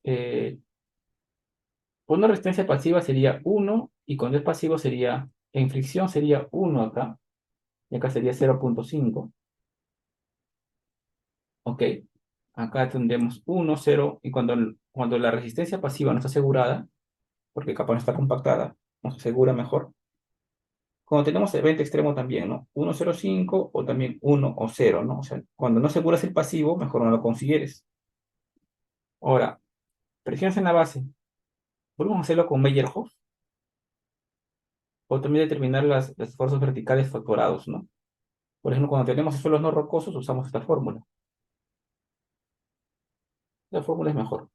Eh, una resistencia pasiva sería 1 y cuando es pasivo sería, en fricción sería 1 acá y acá sería 0,5. ¿Ok? Acá tendremos 1, 0 y cuando la resistencia pasiva no está asegurada, porque capaz no está compactada, nos asegura mejor. Cuando tenemos evento extremo también, ¿no? 1,05 o también 1 o 0, ¿no? O sea, cuando no aseguras el pasivo, mejor no lo consideres. Ahora, presiones en la base. Volvemos a hacerlo con Meyerhof o también determinar los esfuerzos verticales factorados, ¿no? Por ejemplo, cuando tenemos suelos no rocosos, usamos esta fórmula. La fórmula es mejor.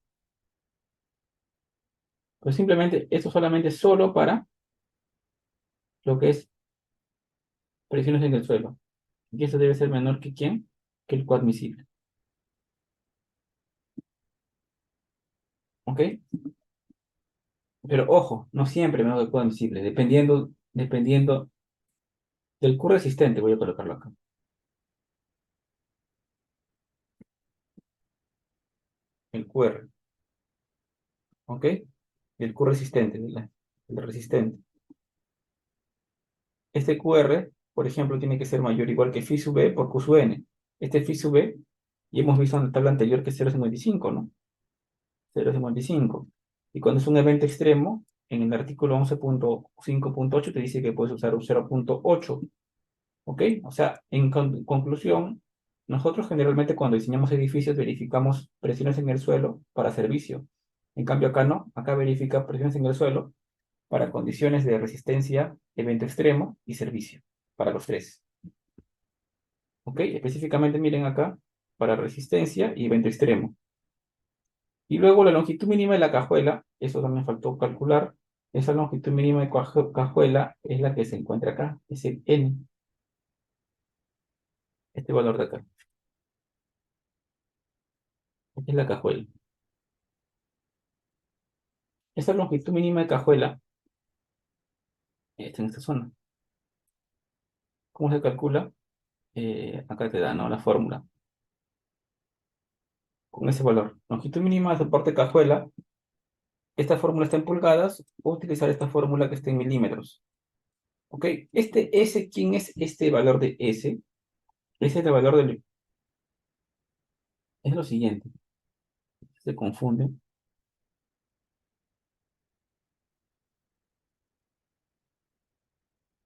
Pues simplemente, esto solamente es solo para lo que es presiones en el suelo. Y esto debe ser menor que ¿quién? Que el coadmisible. ¿Ok? Pero ojo, no siempre menor que el coadmisible, dependiendo del Q resistente, voy a colocarlo acá. El QR. ¿Ok? El Q resistente, el resistente. Este QR, por ejemplo, tiene que ser mayor o igual que phi sub B por Q sub N. Este phi sub B, y hemos visto en la tabla anterior que es 0,55, ¿no? 0,55. Y cuando es un evento extremo, en el artículo 11.5.8 te dice que puedes usar un 0,8. ¿Ok? O sea, en conclusión, nosotros generalmente cuando diseñamos edificios verificamos presiones en el suelo para servicio. En cambio acá no, acá verifica presiones en el suelo para condiciones de resistencia, evento extremo y servicio, para los tres. ¿Ok? Específicamente miren acá, para resistencia y evento extremo. Y luego la longitud mínima de la cajuela, eso también faltó calcular. Esa longitud mínima de cajuela es la que se encuentra acá, es el N, este valor de acá. Esta es la cajuela. Esa longitud mínima de cajuela está en esta zona. ¿Cómo se calcula? Acá te da, ¿no? La fórmula. Con ese valor. Longitud mínima de soporte cajuela. Esta fórmula está en pulgadas. Voy a utilizar esta fórmula que está en milímetros. ¿Ok? Este S, ¿quién es este valor de S? Ese es el valor del... Es lo siguiente. Se confunde.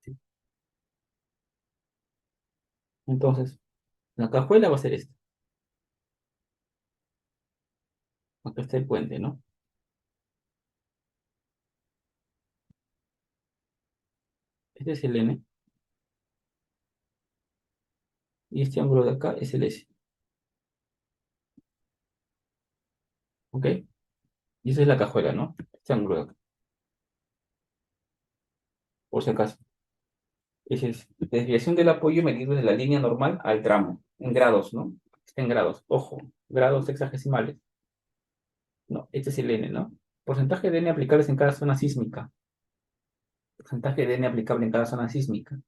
¿Sí? Entonces, la cajuela va a ser esta. Acá está el puente, ¿no? Este es el N. Y este ángulo de acá es el S. ¿Ok? Y esa es la cajuela, ¿no? Este ángulo de acá. Por si acaso. Esa es desviación del apoyo medido de la línea normal al tramo. En grados, ¿no? Está en grados. Ojo. Grados sexagesimales. No, este es el N, ¿no? Porcentaje de N aplicables en cada zona sísmica. Porcentaje de N aplicable en cada zona sísmica.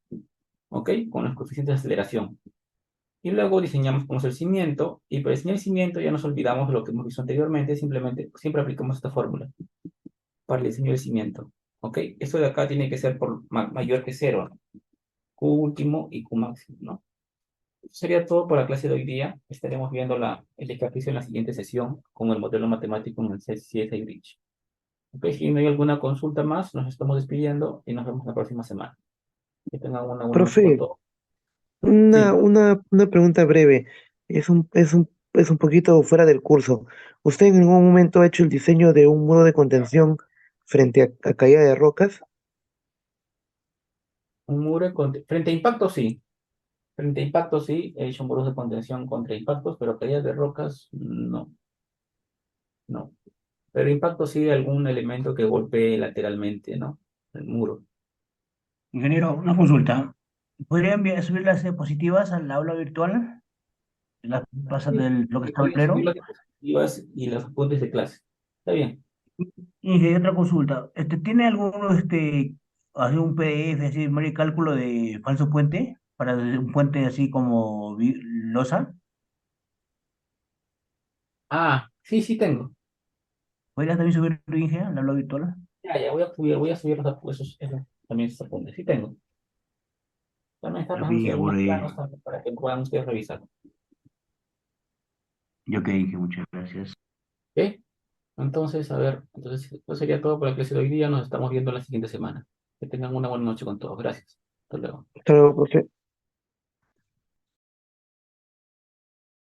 ¿Ok? Con los coeficientes de aceleración. Y luego diseñamos como es el cimiento, y para diseñar el cimiento ya nos olvidamos de lo que hemos visto anteriormente, simplemente siempre aplicamos esta fórmula para el diseño del cimiento. ¿Ok? Esto de acá tiene que ser por mayor que cero, ¿no? Q último y Q máximo, ¿no? Eso sería todo por la clase de hoy día. Estaremos viendo el ejercicio en la siguiente sesión con el modelo matemático en el CSI Bridge. ¿Ok? Si no hay alguna consulta más, nos estamos despidiendo y nos vemos la próxima semana. Que tengan una buena noche con Profe, todos. Una, Sí, una, una pregunta breve. Es un poquito fuera del curso. ¿Usted en algún momento ha hecho el diseño de un muro de contención frente a caída de rocas? un muro frente a impactos, sí. Frente a impactos, sí. He hecho muros de contención contra impactos, pero caídas de rocas, no, no. Pero impacto sí algún elemento que golpee lateralmente, ¿no? El muro. Ingeniero, una consulta. ¿Podría subir las diapositivas al aula virtual? Las pasas Sí, del lo que y está el voy a subir tablero. las diapositivas y los apuntes de clase. Está bien. Ingeniero, otra consulta. ¿Tiene alguno, así un PDF, así, memoria de cálculo de falso puente? Para un puente así como losa. Ah, sí, sí tengo. ¿Podrías también subir, ingeniero, al aula virtual? Ya, voy a subir también esos apuntes. Sí tengo. También está Yo que pasando por algunos ahí. planos para que puedan ustedes revisar. Yo que dije, muchas gracias. ¿Ok? Entonces, a ver, entonces, esto sería todo por la clase de hoy día. Nos estamos viendo la siguiente semana. Que tengan una buena noche con todos. Gracias. Hasta luego. Hasta luego, profe.